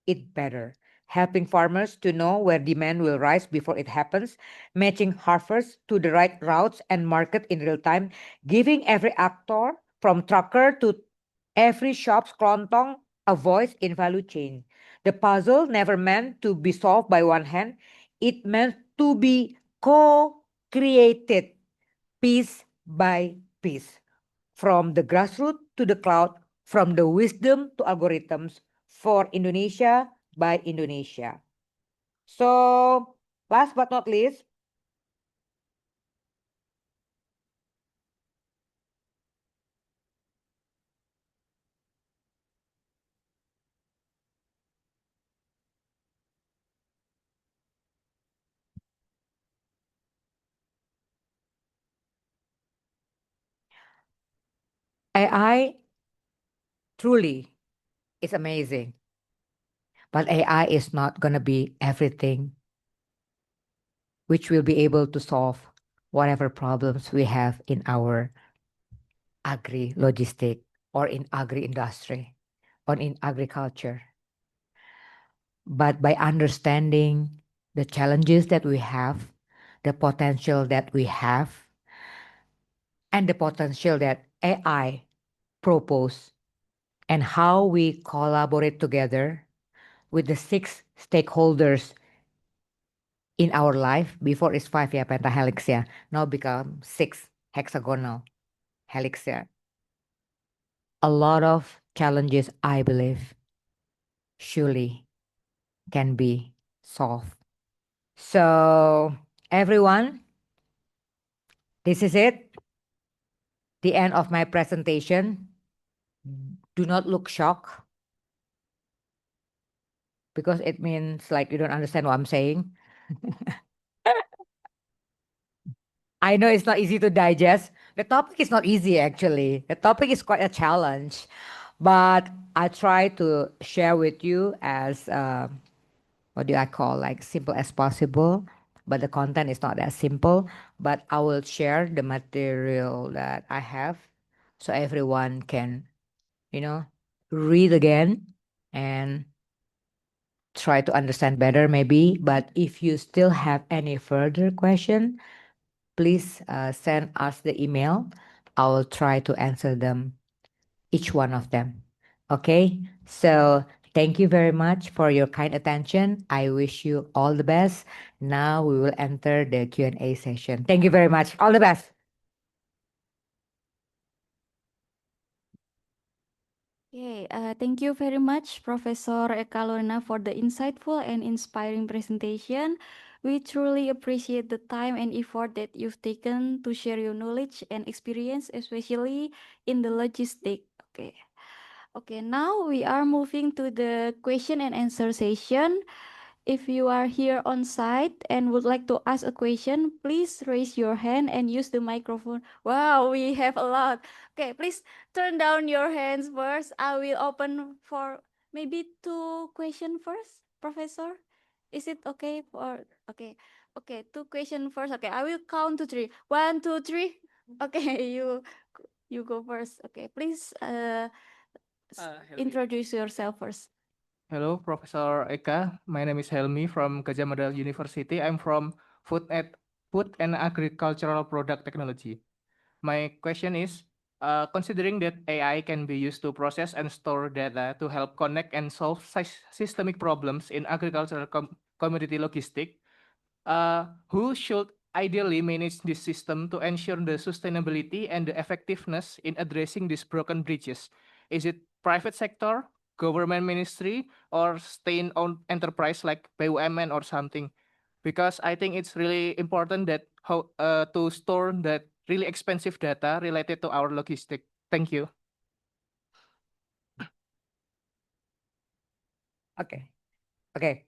Speaker 3: it better, helping farmers to know where demand will rise before it happens, matching harvests to the right routes and market in real time, giving every actor, from trucker to every shop's kelontong, a voice in value chain. The puzzle never meant to be solved by one hand. It meant to be co-created piece by piece, from the grassroots to the cloud, from the wisdom to algorithms, for Indonesia by Indonesia. So, last but not least, AI truly is amazing, but AI is not going to be everything which will be able to solve whatever problems we have in our agri-logistic, or in agri-industry, or in agriculture. But by understanding the challenges that we have, the potential that we have, and the potential that AI propose, and how we collaborate together with the 6 stakeholders in our life. Before it's 5 ya, pentahelix ya. Now become 6 hexagonal helix ya. A lot of challenges, I believe, surely can be solved. So, everyone, this is it. The end of my presentation. Do not look shocked, because it means like you don't understand what I'm saying. I know it's not easy to digest. The topic is not easy, actually. The topic is quite a challenge. But I try to share with you as, what do I call, like simple as possible. But the content is not that simple. But I will share the material that I have so everyone can, read again and try to understand better maybe. But if you still have any further question, please send us the email. I will try to answer them, each one of them. Okay, so thank you very much for your kind attention. I wish you all the best. Now we will enter the Q&A session. Thank you very much. All the best.
Speaker 2: Okay, thank you very much, Professor Eka Lorena, for the insightful and inspiring presentation. We truly appreciate the time and effort that you've taken to share your knowledge and experience, especially in the logistic. Okay, now we are moving to the question and answer session. If you are here on site and would like to ask a question, please raise your hand and use the microphone. Wow, we have a lot. Okay, please turn down your hands first. I will open for maybe two question first, Professor. Is it okay for okay? Okay, two question first. Okay, I will count to three. 1, 2, 3. Okay, you go first. Okay, please introduce yourself first.
Speaker 5: Hello, Professor Eka. My name is Helmi from Gadjah Mada University. I'm from Food and Agricultural Product Technology. My question is, considering that AI can be used to process and store data to help connect and solve systemic problems in agricultural commodity logistics, who should ideally manage this system to ensure the sustainability and the effectiveness in addressing these broken bridges? Is it private sector, government ministry, or state-owned enterprise like BUMN or something? Because I think it's really important that how to store that really expensive data related to our logistic. Thank you.
Speaker 3: Okay. Okay.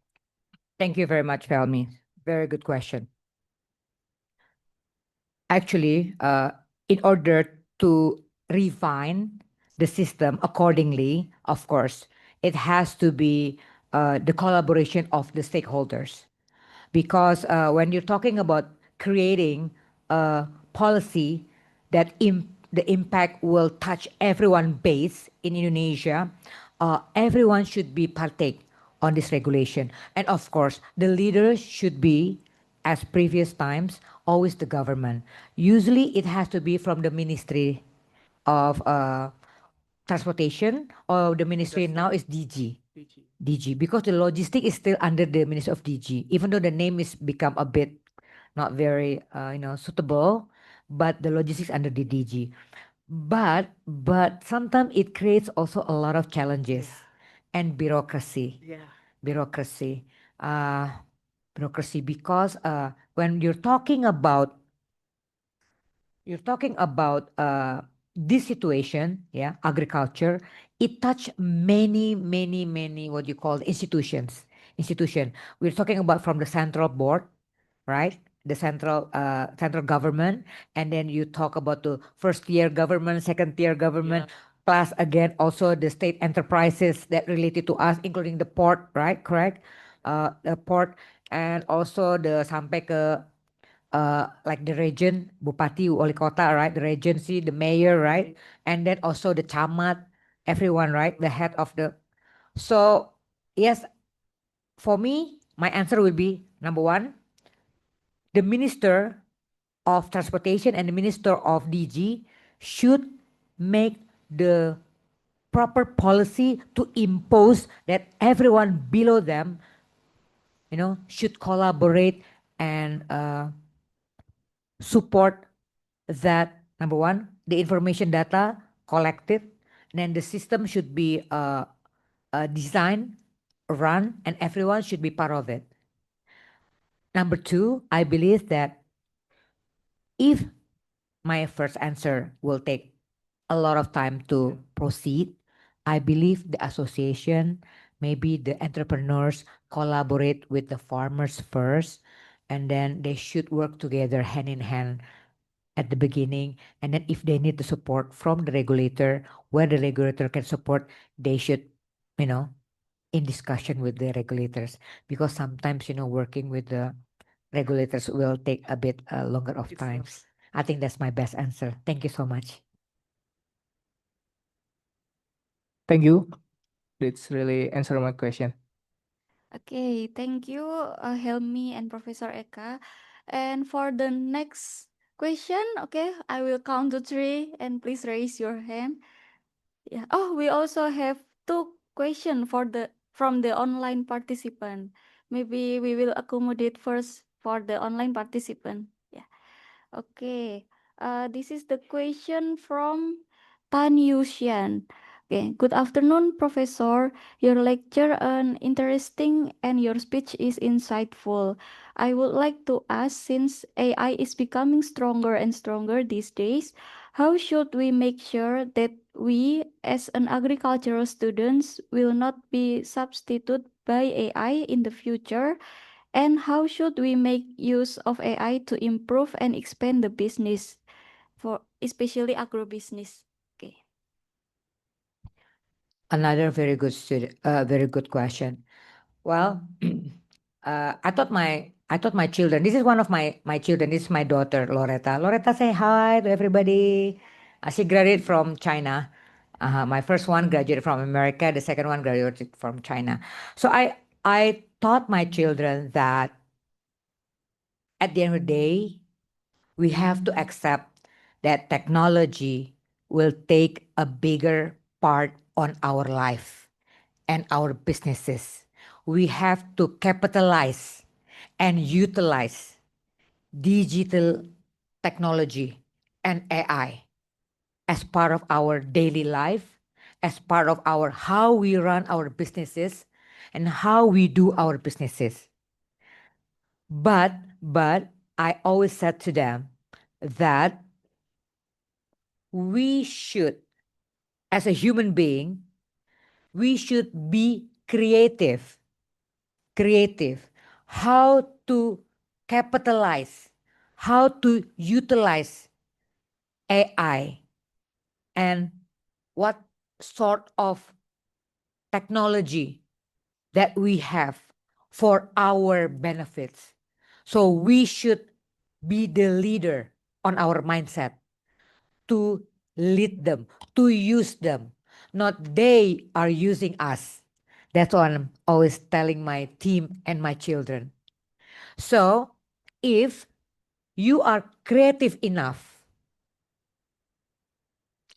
Speaker 3: Thank you very much, Felmi. Very good question. Actually, in order to refine the system accordingly, of course, it has to be the collaboration of the stakeholders. Because when you're talking about creating a policy that the impact will touch everyone base in Indonesia, everyone should be partake on this regulation. And of course, the leaders should be, as previous times, always the government. Usually it has to be from the Ministry of Transportation, or the ministry now is DG, because the logistic is still under the Ministry of DG, even though the name is become a bit not very suitable, but the logistics under the DG. But sometimes it creates also a lot of challenges and bureaucracy. Bureaucracy. Bureaucracy, because when you're talking about this situation, yeah, agriculture, it touch many, many, many, what you call institutions. We're talking about from the central board, right? The central government, and then you talk about the first tier government, second tier government, plus again also the state enterprises that related to us, including the port, right? Correct? The port, and also the sampai ke like the region, Bupati, Wali Kota, right? The regency, the mayor, right? And then also the camat, everyone, right? The head of the. So, yes, for me, my answer will be number one, the Minister of Transportation and the Minister of DG should make the proper policy to impose that everyone below them, should collaborate and support that. Number one, the information data collected, and then the system should be designed, run, and everyone should be part of it. Number two, I believe that if my first answer will take a lot of time to proceed, I believe the association, maybe the entrepreneurs collaborate with the farmers first, and then they should work together hand in hand at the beginning. And then if they need the support from the regulator, where the regulator can support, they should, in discussion with the regulators, because sometimes, working with the regulators will take a bit longer of times. I think that's my best answer. Thank you so much.
Speaker 5: Thank you. That's really answer my question.
Speaker 2: Okay, thank you, Helmi and Professor Eka. And for the next question, okay, I will count to three and please raise your hand. Yeah. Oh, we also have two questions from the online participant. Maybe we will accommodate first for the online participant. Yeah. Okay. This is the question from Tan Yuxian. Okay. Good afternoon, Professor. Your lecture is interesting and your speech is insightful. I would like to ask, since AI is becoming stronger and stronger these days, how should we make sure that we, as an agricultural students, will not be substituted by AI in the future? And how should we make use of AI to improve and expand the business, for especially agribusiness? Okay.
Speaker 3: Another very good very good question. Well, I taught my children. This is one of my children. This is my daughter, Loretta. Loretta, say hi to everybody. She graduated from China. My first one graduated from America. The second one graduated from China. So I taught my children that at the end of the day, we have to accept that technology will take a bigger part on our life and our businesses. We have to capitalize and utilize digital technology and AI as part of our daily life, as part of our how we run our businesses and how we do our businesses. But I always said to them that we should, as a human being, we should be creative. How to capitalize, how to utilize AI, and what sort of technology that we have for our benefits. So we should be the leader on our mindset to lead them, to use them, not they are using us. That's what I'm always telling my team and my children. So if you are creative enough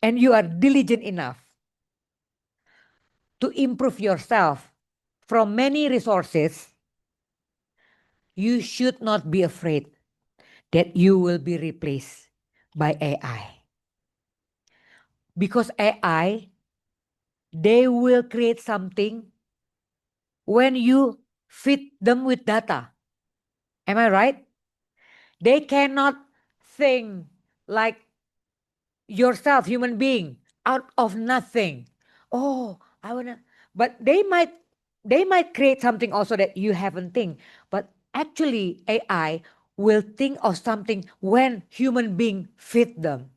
Speaker 3: and you are diligent enough to improve yourself from many resources, you should not be afraid that you will be replaced by AI. Because AI, they will create something when you feed them with data. Am I right? They cannot think like yourself, human being, out of nothing. Oh, I wanna, but they might create something also that you haven't think. But actually, AI will think of something when human being feed them,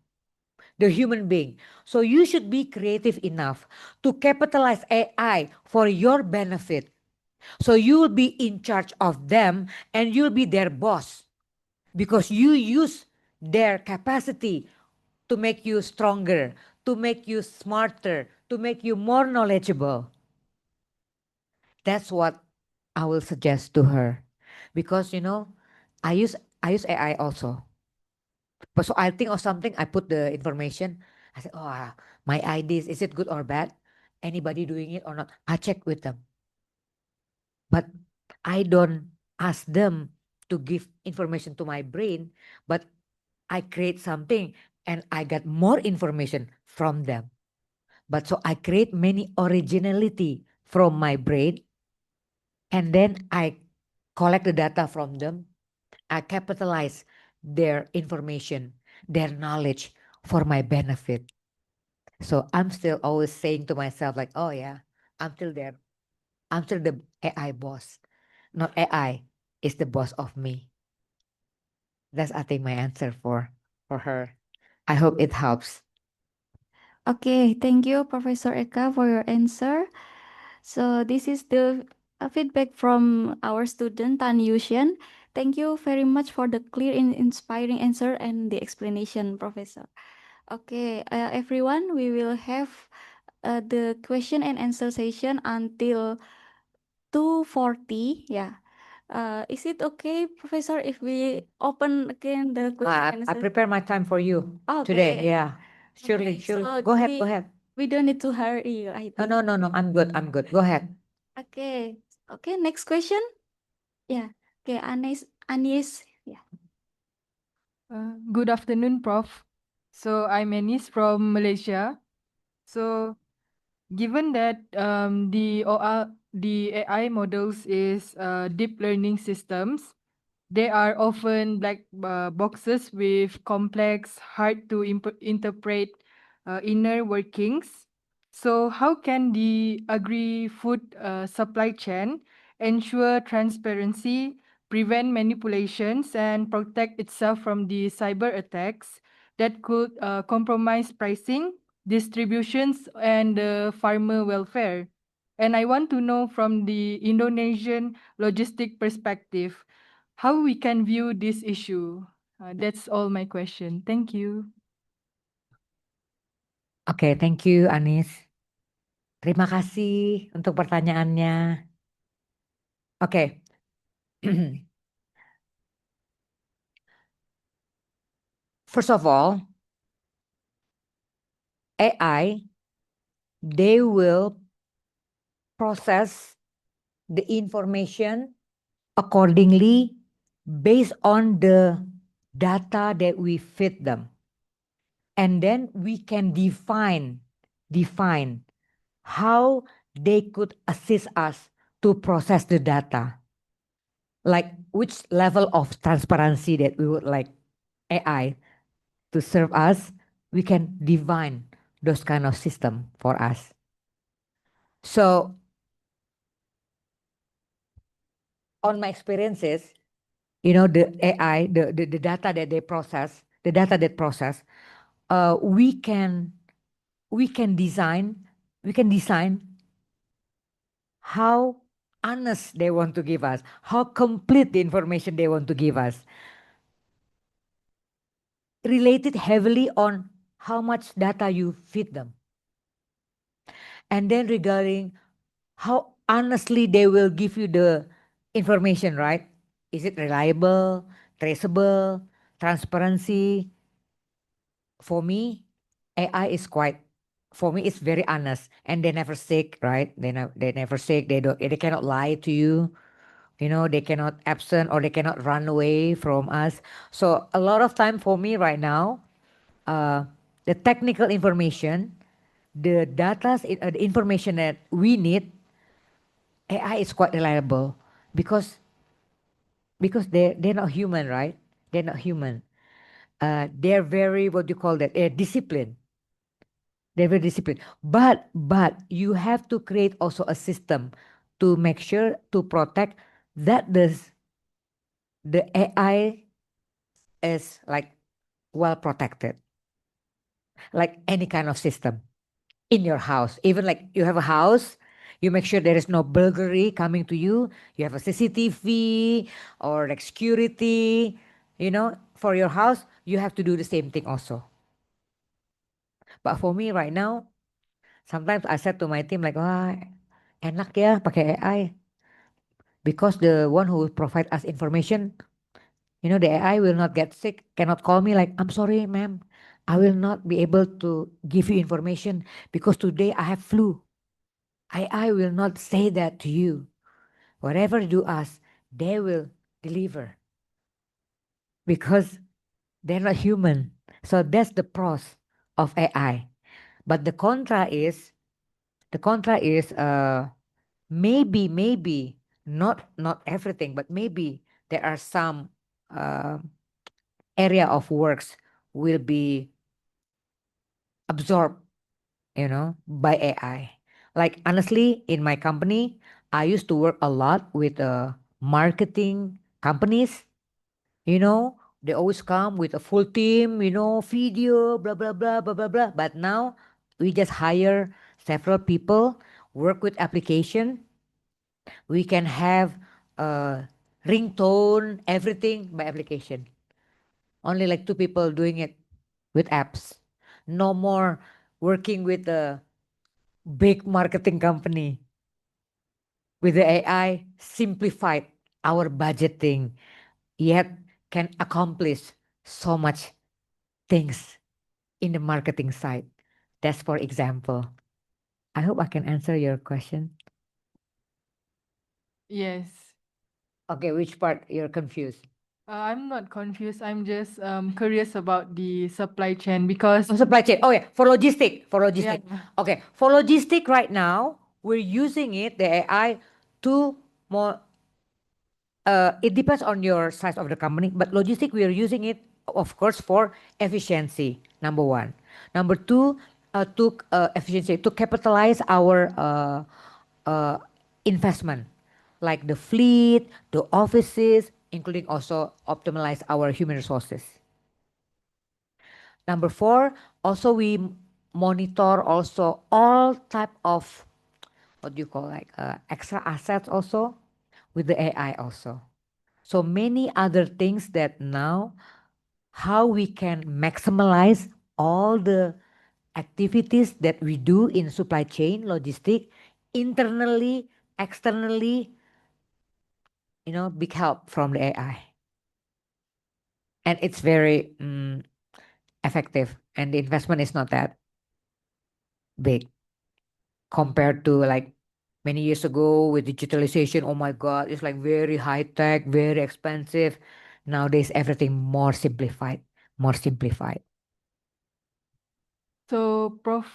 Speaker 3: the human being. So you should be creative enough to capitalize AI for your benefit. So you will be in charge of them and you'll be their boss because you use their capacity to make you stronger, to make you smarter, to make you more knowledgeable. That's what I will suggest to her. Because I use AI also. But so I think of something, I put the information. I say, oh, my ideas, is it good or bad? Anybody doing it or not? I check with them. But I don't ask them to give information to my brain, but I create something and I get more information from them. But so I create many originality from my brain and then I collect the data from them. I capitalize their information, their knowledge for my benefit. So I'm still always saying to myself like, oh yeah, I'm still there. I'm still the AI boss. Not AI is the boss of me. That's I think my answer for her. I hope it helps.
Speaker 2: Okay, thank you, Professor Eka, for your answer. So this is the feedback from our student Tan Yushan. Thank you very much for the clear and inspiring answer and the explanation, Professor. Okay, everyone, we will have the question and answer session until 2:40. Yeah. Is it okay, Professor, if we open again the question and
Speaker 3: I
Speaker 2: answer?
Speaker 3: prepare my time for you today.
Speaker 2: Okay.
Speaker 3: Yeah, surely,
Speaker 2: Okay,
Speaker 3: surely.
Speaker 2: so
Speaker 3: Go ahead.
Speaker 2: we don't need to hurry, I think.
Speaker 3: No. I'm good. Go ahead.
Speaker 2: Okay. Okay, next question. Yeah. Okay, Anis. Yeah.
Speaker 6: Good afternoon, Prof. So I'm Anis from Malaysia. So given that the AI models is deep learning systems, they are often black boxes with complex, hard to interpret inner workings. So how can the agri-food supply chain ensure transparency, prevent manipulations, and protect itself from the cyber attacks that could compromise pricing, distributions, and farmer welfare. And I want to know from the Indonesian logistic perspective, how we can view this issue. That's all my question. Thank you.
Speaker 3: Oke, thank you Anis. Terima kasih untuk pertanyaannya. Oke. First of all, AI, they will process the information accordingly based on the data that we feed them. And then we can define how they could assist us to process the data. Like which level of transparency that we would like AI to serve us, we can define those kind of system for us. So on my experiences, the AI, the data that they process, we can design how honest they want to give us, how complete the information they want to give us, related heavily on how much data you feed them. And then regarding how honestly they will give you the information, right? Is it reliable, traceable, transparency? For me, AI is it's very honest, and they never sick, right? They never sick. They cannot lie to you. They cannot absent or they cannot run away from us. So a lot of time for me right now, the technical information, the data, the information that we need, AI is quite reliable because they're not human, right? They're not human. They're very, what do you call that? Disciplined. They're very disciplined. But you have to create also a system to make sure to protect that the AI is like well protected. Like any kind of system in your house. Even like you have a house, you make sure there is no burglary coming to you. You have a CCTV or like security, for your house, you have to do the same thing also. But for me right now, sometimes I said to my team like, wah, enak ya pakai AI. Because the one who will provide us information, the AI will not get sick, cannot call me like, I'm sorry, ma'am, I will not be able to give you information because today I have flu. AI will not say that to you. Whatever you ask, they will deliver because they're not human. So that's the pros of AI. But the contra is maybe not everything, but maybe there are some uh, area of works will be absorbed, by AI. Like honestly, in my company, I used to work a lot with marketing companies. They always come with a full team, video, blah blah blah blah blah blah. But now we just hire several people, work with application. We can have ringtone, everything by application. Only like two people doing it with apps. No more working with a big marketing company. With the AI, simplified our budgeting, yet can accomplish so much things in the marketing side. That's for example. I hope I can answer your question.
Speaker 6: Yes.
Speaker 3: Okay, which part you're confused?
Speaker 6: I'm not confused. I'm just curious about the supply chain because
Speaker 3: Supply chain. Oh yeah, for logistic.
Speaker 6: yeah.
Speaker 3: Okay, for logistic right now, we're using it, the AI, to more. It depends on your size of the company, but logistic we are using it, of course, for efficiency. Number one. Number two, to efficiency to capitalize our investment, like the fleet, the offices, including also optimize our human resources. Number four, also we monitor also all type of, what do you call, like extra assets also with the AI also. So many other things that now how we can maximize all the activities that we do in supply chain logistic internally, externally, big help from the AI. And it's very effective, and the investment is not that big compared to like many years ago with digitalization. Oh my God, it's like very high tech, very expensive. Nowadays, everything more simplified, more simplified.
Speaker 6: So, Prof,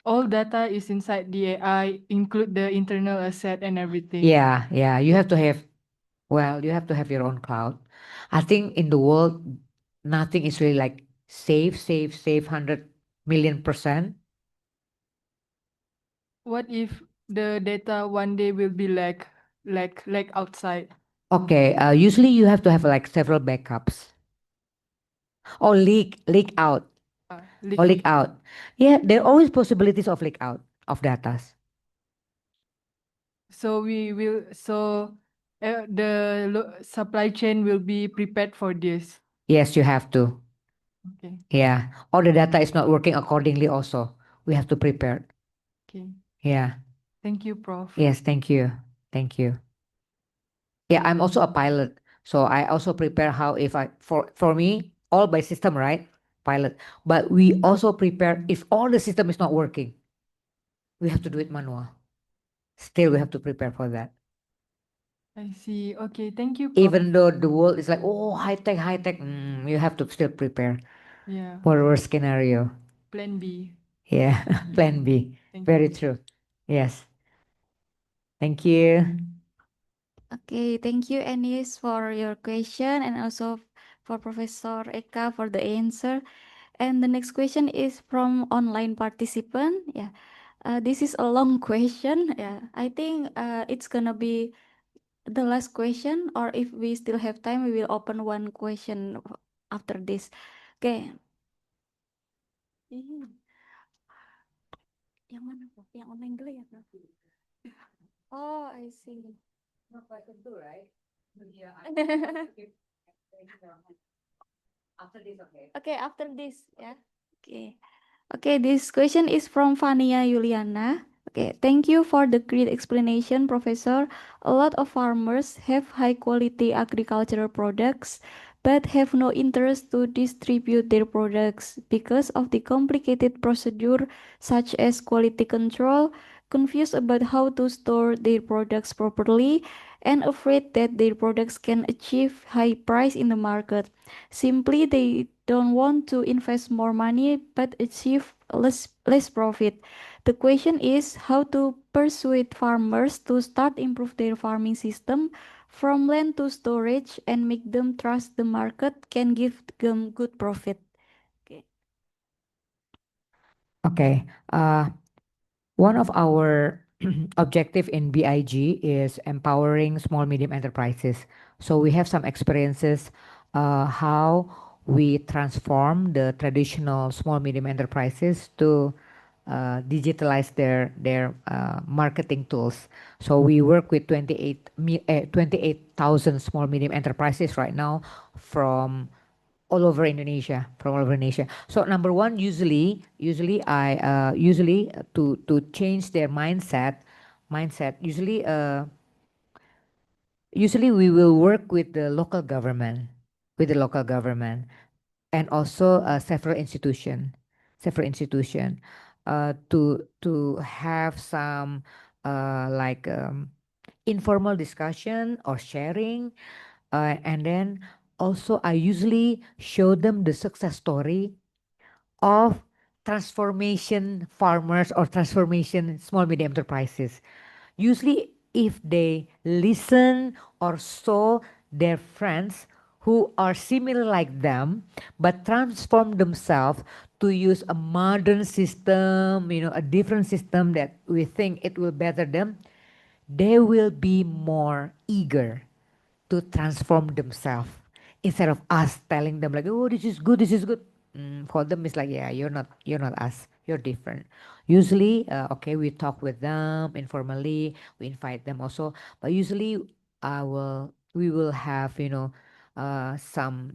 Speaker 6: all data is inside the AI, include the internal asset and everything.
Speaker 3: Yeah, yeah. You have to have, well, you have to have your own cloud. I think in the world, nothing is really like safe, 100 million%.
Speaker 6: What if the data one day will be like outside?
Speaker 3: Okay, usually you have to have like several backups or leak out or leak
Speaker 6: Leaking.
Speaker 3: out. Yeah, there are always possibilities of leak out of data.
Speaker 6: So the supply chain will be prepared for this.
Speaker 3: Yes, you have to.
Speaker 6: Okay.
Speaker 3: Yeah, or the data is not working accordingly. Also, we have to prepare.
Speaker 6: Okay.
Speaker 3: Yeah.
Speaker 6: Thank you, Prof.
Speaker 3: Yes. Thank you. Thank you. Yeah, I'm also a pilot, so I also prepare how if I for me all by system, right? Pilot, but we also prepare if all the system is not working, we have to do it manual. Still, we have to prepare for that.
Speaker 6: I see. Okay, thank you, Prof.
Speaker 3: Even though the world is like, oh, high tech, you have to still prepare
Speaker 6: Yeah,
Speaker 3: for the worst scenario.
Speaker 6: plan B.
Speaker 3: Yeah, plan B.
Speaker 6: Thank
Speaker 3: Very
Speaker 6: you.
Speaker 3: true. Yes. Thank you.
Speaker 2: Okay, thank you, Anis, for your question, and also for Professor Eka for the answer. And the next question is from online participant. Yeah, this is a long question. Yeah, I think it's gonna be the last question, or if we still have time, we will open one question after this. Okay. Ih, yang mana, Prof? Yang online dulu ya, Prof? Oh, I see.
Speaker 3: After this, okay.
Speaker 2: Okay, after this, yeah. Okay. Okay, this question is from Fania Yuliana. Okay, thank you for the great explanation, Professor. A lot of farmers have high quality agricultural products but have no interest to distribute their products because of the complicated procedure such as quality control, confused about how to store their products properly, and afraid that their products can achieve high price in the market. Simply, they don't want to invest more money but achieve less profit. The question is how to persuade farmers to start improve their farming system from land to storage and make them trust the market can give them good profit. Okay.
Speaker 3: Okay. One of our objective in BIG is empowering small medium enterprises. So we have some experiences how we transform the traditional small medium enterprises to digitalize their marketing tools. So we work with 28,000 small medium enterprises right now from all over Indonesia, from all over Indonesia. So number one, usually I usually to change their mindset. Usually we will work with the local government, and also several institution, to have some like informal discussion or sharing, and then also I usually show them the success story of transformation farmers or transformation small medium enterprises. Usually, if they listen or saw their friends who are similar like them but transform themselves to use a modern system, a different system that we think it will better them, they will be more eager to transform themselves instead of us telling them like, oh, this is good, this is good. For them it's like, yeah, you're not us, you're different. Usually, okay, we talk with them informally, we invite them also, but usually we will have, some,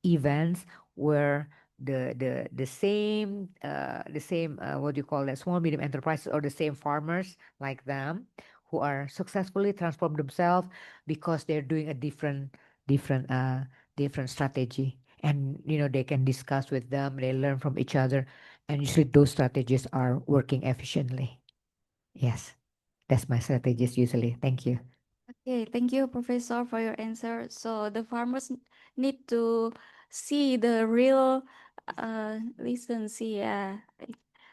Speaker 3: events where the same what do you call that, small medium enterprises or the same farmers like them who are successfully transformed themselves because they're doing a different strategy, and they can discuss with them, they learn from each other, and usually those strategies are working efficiently. Yes, that's my strategies usually. Thank you.
Speaker 2: Okay, thank you, Professor, for your answer. So the farmers need to see the real listen, see, yeah.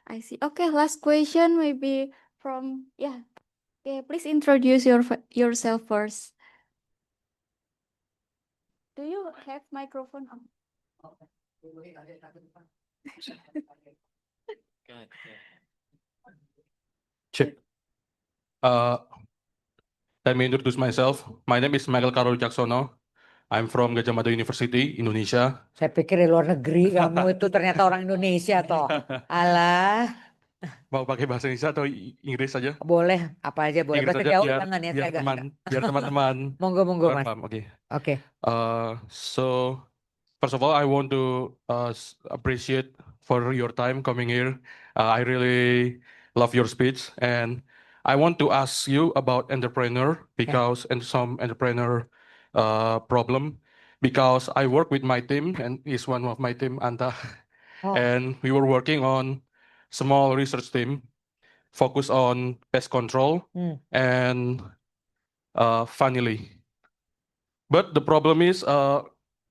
Speaker 2: I see. Okay, last question maybe from, yeah. Okay, please introduce yourself first. Do you have microphone on?
Speaker 7: Check. Let me introduce myself. My name is Michael Karol Jaksono. I'm from Gadjah Mada University, Indonesia.
Speaker 3: Saya pikir di luar negeri kamu itu ternyata orang Indonesia toh. Alah,
Speaker 7: Mau pakai bahasa Indonesia atau Inggris saja?
Speaker 3: boleh apa aja boleh.
Speaker 7: Inggris
Speaker 3: Bahasa
Speaker 7: saja
Speaker 3: Jawa
Speaker 7: biar
Speaker 3: jangan ya,
Speaker 7: biar
Speaker 3: saya
Speaker 7: teman biar teman-teman
Speaker 3: Monggo Mas.
Speaker 7: paham. Oke.
Speaker 3: Oke.
Speaker 7: So first of all, I want to appreciate for your time coming here. I really love your speech, and I want to ask you about entrepreneur because and some entrepreneur problem because I work with my team and is one of my team Anta, and we were working on small research team focus on pest control and vanilla. But the problem is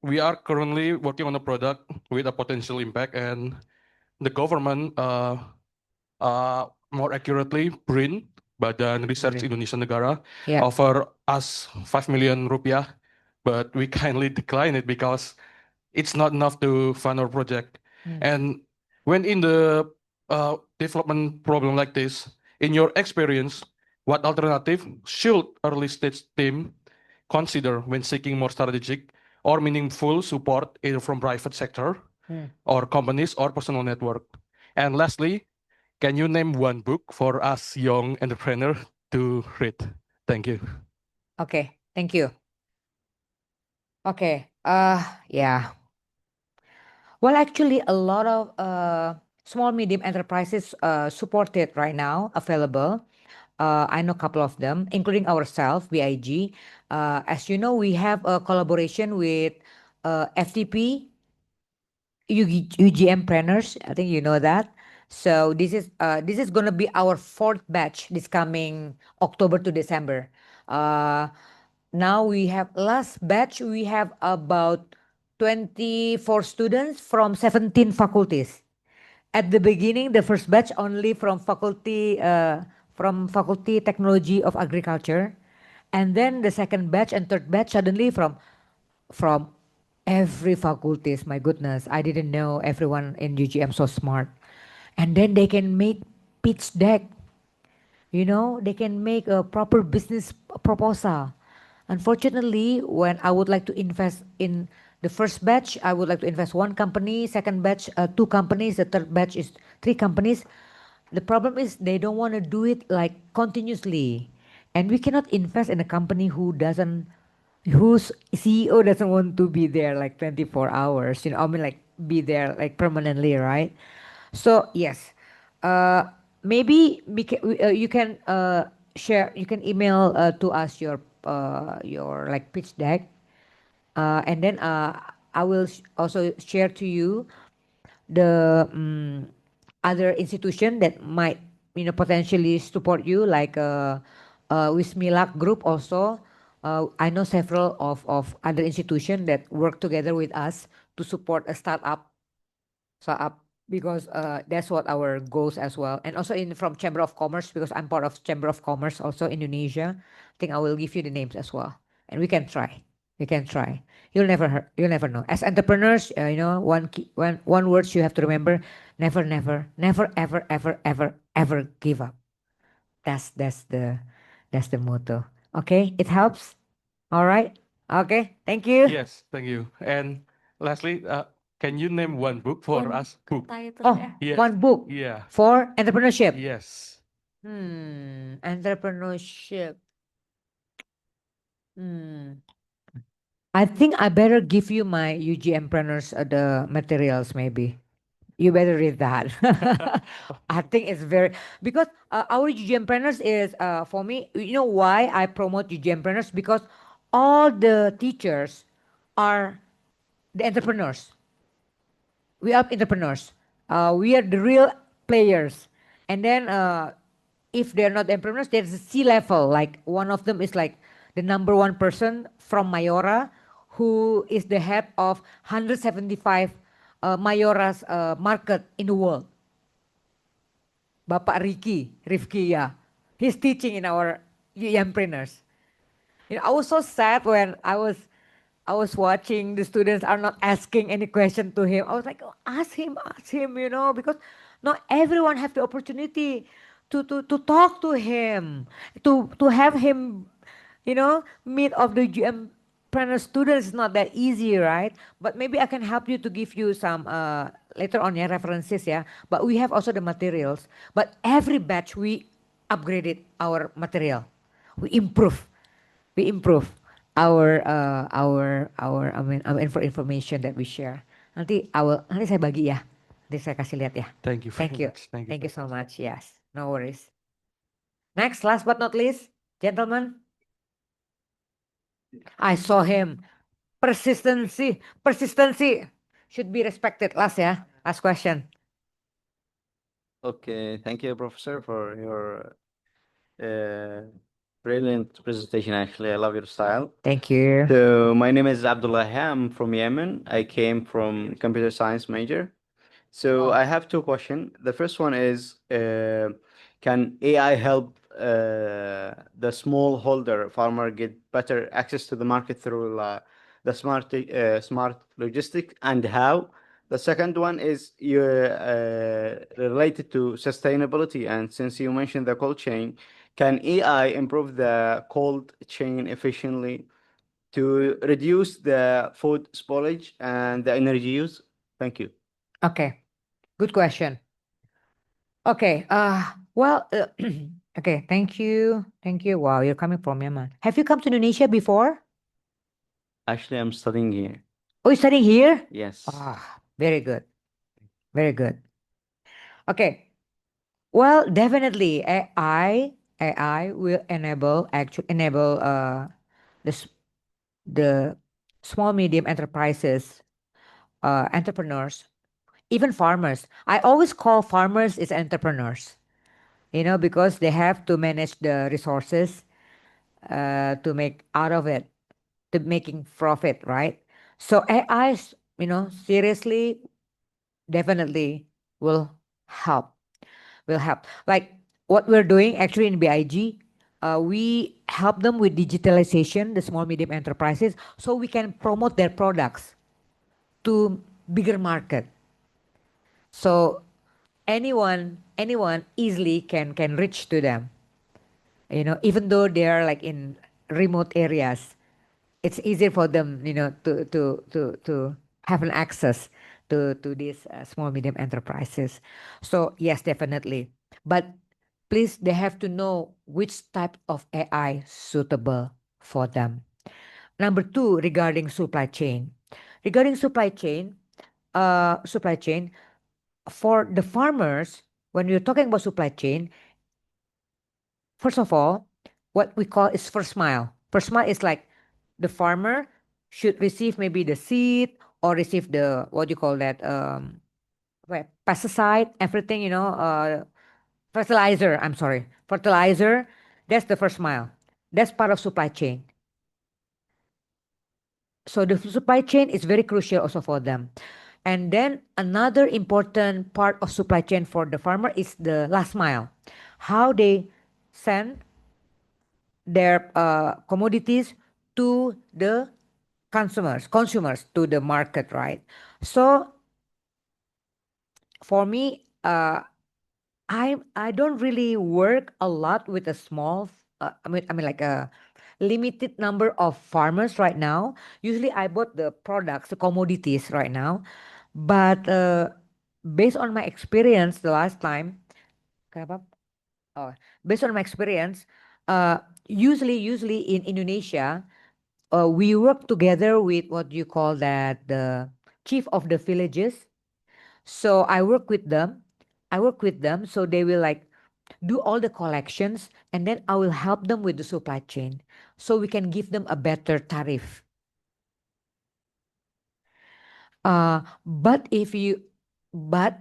Speaker 7: we are currently working on a product with a potential impact, and the government, more accurately, BRIN, Badan Research Indonesia Negara, offer us 5 million rupiah, but we kindly decline it because it's not enough to fund our project. And when in the development problem like this, in your experience, what alternative should early stage team consider when seeking more strategic or meaningful support either from private sector or companies or personal network? And lastly, can you name one book for us young entrepreneur to read? Thank you.
Speaker 3: Okay, thank you. Okay, yeah. Well, actually, a lot of small medium enterprises supported right now available. I know a couple of them, including ourselves, BIG. As you know, we have a collaboration with FTP, UGM Planners. I think you know that. So this is gonna be our fourth batch this coming October to December. Now we have last batch. We have about 24 students from 17 faculties. At the beginning, the first batch only from faculty technology of agriculture, and then the second batch and third batch suddenly from every faculties. My goodness, I didn't know everyone in UGM so smart, and then they can make pitch deck. They can make a proper business proposal. Unfortunately, when I would like to invest in the first batch, I would like to invest one company, second batch, two companies, the third batch is three companies. The problem is they don't want to do it like continuously. And we cannot invest in a company whose CEO doesn't want to be there like 24 hours, I mean like be there like permanently, right? So yes, maybe you can share. You can email to us your like pitch deck, and then I will also share to you the other institution that might potentially support you, like Wismilak Group also. I know several of other institutions that work together with us to support a startup because that's what our goals as well, and also in from Chamber of Commerce, because I'm part of Chamber of Commerce also Indonesia. I think I will give you the names as well, and we can try. You'll never know. As entrepreneurs, one words you have to remember: never, never, never, ever, ever, ever, ever give up. That's the motto. Okay, it helps. All right. Okay, thank you.
Speaker 7: Yes, thank you. And lastly, can you name one book for
Speaker 2: One
Speaker 7: us? Book.
Speaker 2: title
Speaker 3: Oh,
Speaker 2: ya.
Speaker 7: Yeah.
Speaker 3: one book
Speaker 7: Yeah.
Speaker 3: for entrepreneurship.
Speaker 7: Yes.
Speaker 3: Entrepreneurship. I think I better give you my UG Entrepreneurs the materials maybe. You better read that. I think it's very because our UG Entrepreneurs is for me. You know why I promote UG Entrepreneurs? Because all the teachers are the entrepreneurs. We are entrepreneurs. We are the real players. And then if they're not entrepreneurs, there's a C level. Like one of them is like the number one person from Mayora, who is the head of 175 Mayora's market in the world. Bapak Rifki, yeah. He's teaching in our entrepreneurs. You know, I was so sad when I was watching the students are not asking any question to him. I was like, oh, ask him, you know, because not everyone have the opportunity to talk to him, to have him, you know, meet of the GM planner students is not that easy, right? But maybe I can help you to give you some later on, yeah, references, yeah. But we have also the materials. But every batch we upgraded our material, we improve our information that we share. Nanti saya bagi ya. Nanti saya kasih lihat ya.
Speaker 7: Thank you very
Speaker 3: Thank you.
Speaker 7: much. Thank you.
Speaker 3: Thank you so much. Yes. No worries. Next, last but not least, gentlemen. I saw him. Persistency should be respected. Last ya. Last question.
Speaker 4: Okay, thank you, Professor, for your brilliant presentation. Actually, I love your style.
Speaker 3: Thank you.
Speaker 4: So my name is Abdullah. I'm from Yemen. I came from computer science major. So I have two questions. The first one is, can AI help the smallholder farmer get better access to the market through the smart logistics, and how? The second one is related to sustainability, and since you mentioned the cold chain, can AI improve the cold chain efficiently to reduce the food spoilage and the energy use? Thank you.
Speaker 3: Okay. Good question. Okay. Okay. Thank you. Thank you. Wow, you're coming from Yemen. Have you come to Indonesia before?
Speaker 4: Actually, I'm studying here.
Speaker 3: Oh, you're studying here?
Speaker 4: Yes.
Speaker 3: Very good. Very good. Okay. Well, definitely AI will enable the small medium enterprises, entrepreneurs, even farmers. I always call farmers is entrepreneurs, you know, because they have to manage the resources to make out of it, to making profit, right? So AI, you know, seriously, definitely will help. Like what we're doing actually in BIG, we help them with digitalization, the small medium enterprises, so we can promote their products to bigger market. So anyone easily can reach to them. You know, even though they are like in remote areas, it's easier for them, you know, to have an access to these small medium enterprises. So yes, definitely. But please, they have to know which type of AI suitable for them. Number two, regarding supply chain. Regarding supply chain for the farmers, when we're talking about supply chain, first of all, what we call is first mile. First mile is like the farmer should receive maybe the seed or receive the what do you call that pesticide, everything, you know, fertilizer. I'm sorry, fertilizer. That's the first mile. That's part of supply chain. So the supply chain is very crucial also for them. And then another important part of supply chain for the farmer is the last mile. How they send their commodities to the consumers to the market, right? So for me, I don't really work a lot with a small. I mean like a limited number of farmers right now. Usually, I bought the products, the commodities right now. But based on my experience the last time, kenapa? Oh, based on my experience, usually in Indonesia, we work together with what you call that the chief of the villages. So I work with them. So they will like do all the collections, and then I will help them with the supply chain, so we can give them a better tariff. But if you, but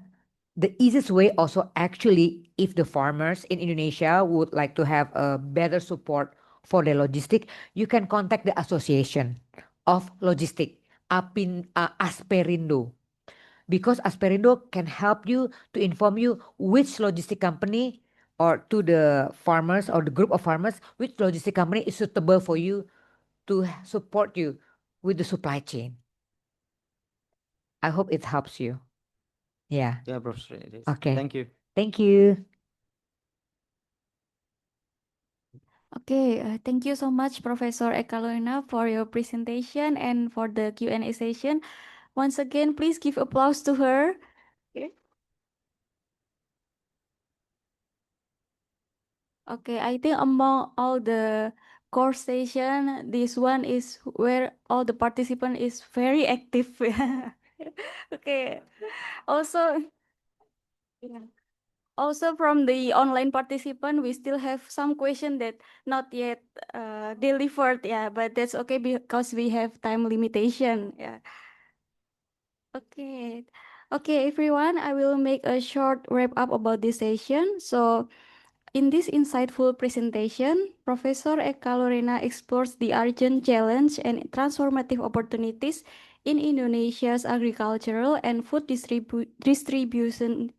Speaker 3: the easiest way also actually, if the farmers in Indonesia would like to have a better support for their logistic, you can contact the association of logistic, Asperindo, because Asperindo can help you to inform you which logistic company, or to the farmers or the group of farmers, which logistic company is suitable for you to support you with the supply chain. I hope it helps you. Yeah.
Speaker 4: Yeah, Professor, it is.
Speaker 3: Okay.
Speaker 4: Thank you.
Speaker 3: Thank you.
Speaker 2: Okay, thank you so much, Professor Eka Lorena, for your presentation and for the Q&A session. Once again, please give applause to her. Okay. Okay, I think among all the course session, this one is where all the participant is very active. Okay. Also, yeah. Also from the online participant, we still have some question that not yet delivered. Yeah, but that's okay because we have time limitation. Yeah. Okay. Okay, everyone, I will make a short wrap up about this session. So, in this insightful presentation, Professor Eka Lorena explores the urgent challenge and transformative opportunities in Indonesia's agricultural and food distribution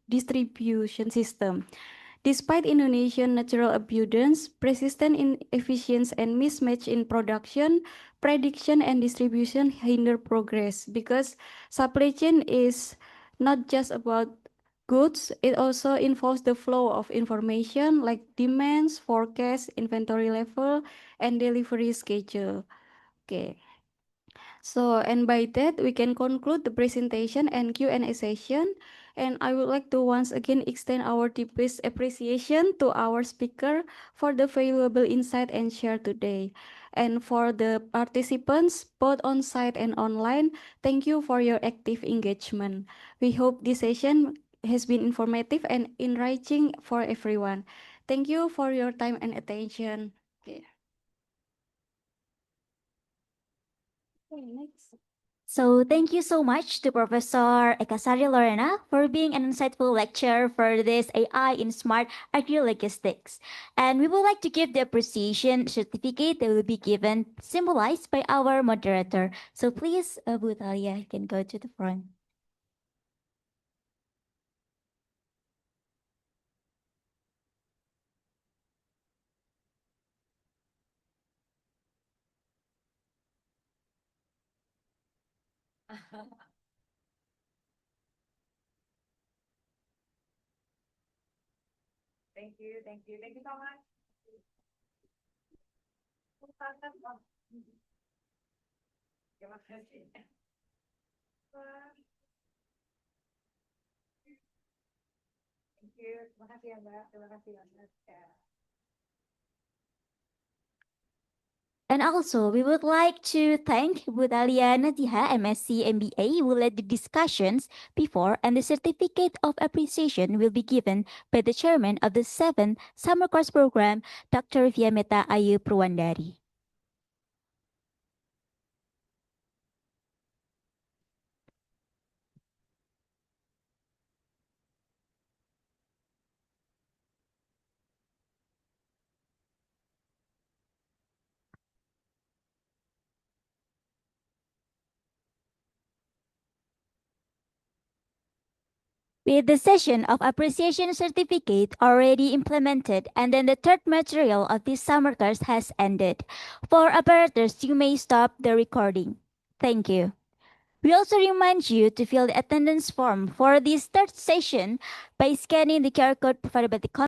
Speaker 2: system. Despite Indonesian natural abundance, persistent inefficiency and mismatch in production, prediction, and distribution hinder progress, because supply chain is not just about goods, it also involves the flow of information like demands, forecast, inventory level, and delivery schedule. Okay. So, and by that, we can conclude the presentation and Q&A session. And I would like to once again extend our deepest appreciation to our speaker for the valuable insight and share today. And for the participants, both on site and online, thank you for your active engagement. We hope this session has been informative and enriching for everyone. Thank you for your time and attention. Okay. Okay, next.
Speaker 8: So thank you so much to Professor Sari Lorena for being an insightful lecturer for this AI in Smart Agri-Logistics. And we would like to give the appreciation certificate that will be given, symbolized by our moderator. So please, Bu Talia, can go to the front.
Speaker 3: Thank you so much. Terima kasih. Thank you. Terima kasih ya, Mbak. Terima kasih banget.
Speaker 8: And also, we would like to thank Budalia Nadiha, MSc MBA, who led the discussions before, and the certificate of appreciation will be given by the chairman of the 7th Summer Course Program, Dr. Viameta Ayu Purwandari. With the session of appreciation certificate already implemented, and then the third material of this summer course has ended. For operators, you may stop the recording. Thank you. We also remind you to fill the attendance form for this third session by scanning the QR code provided by the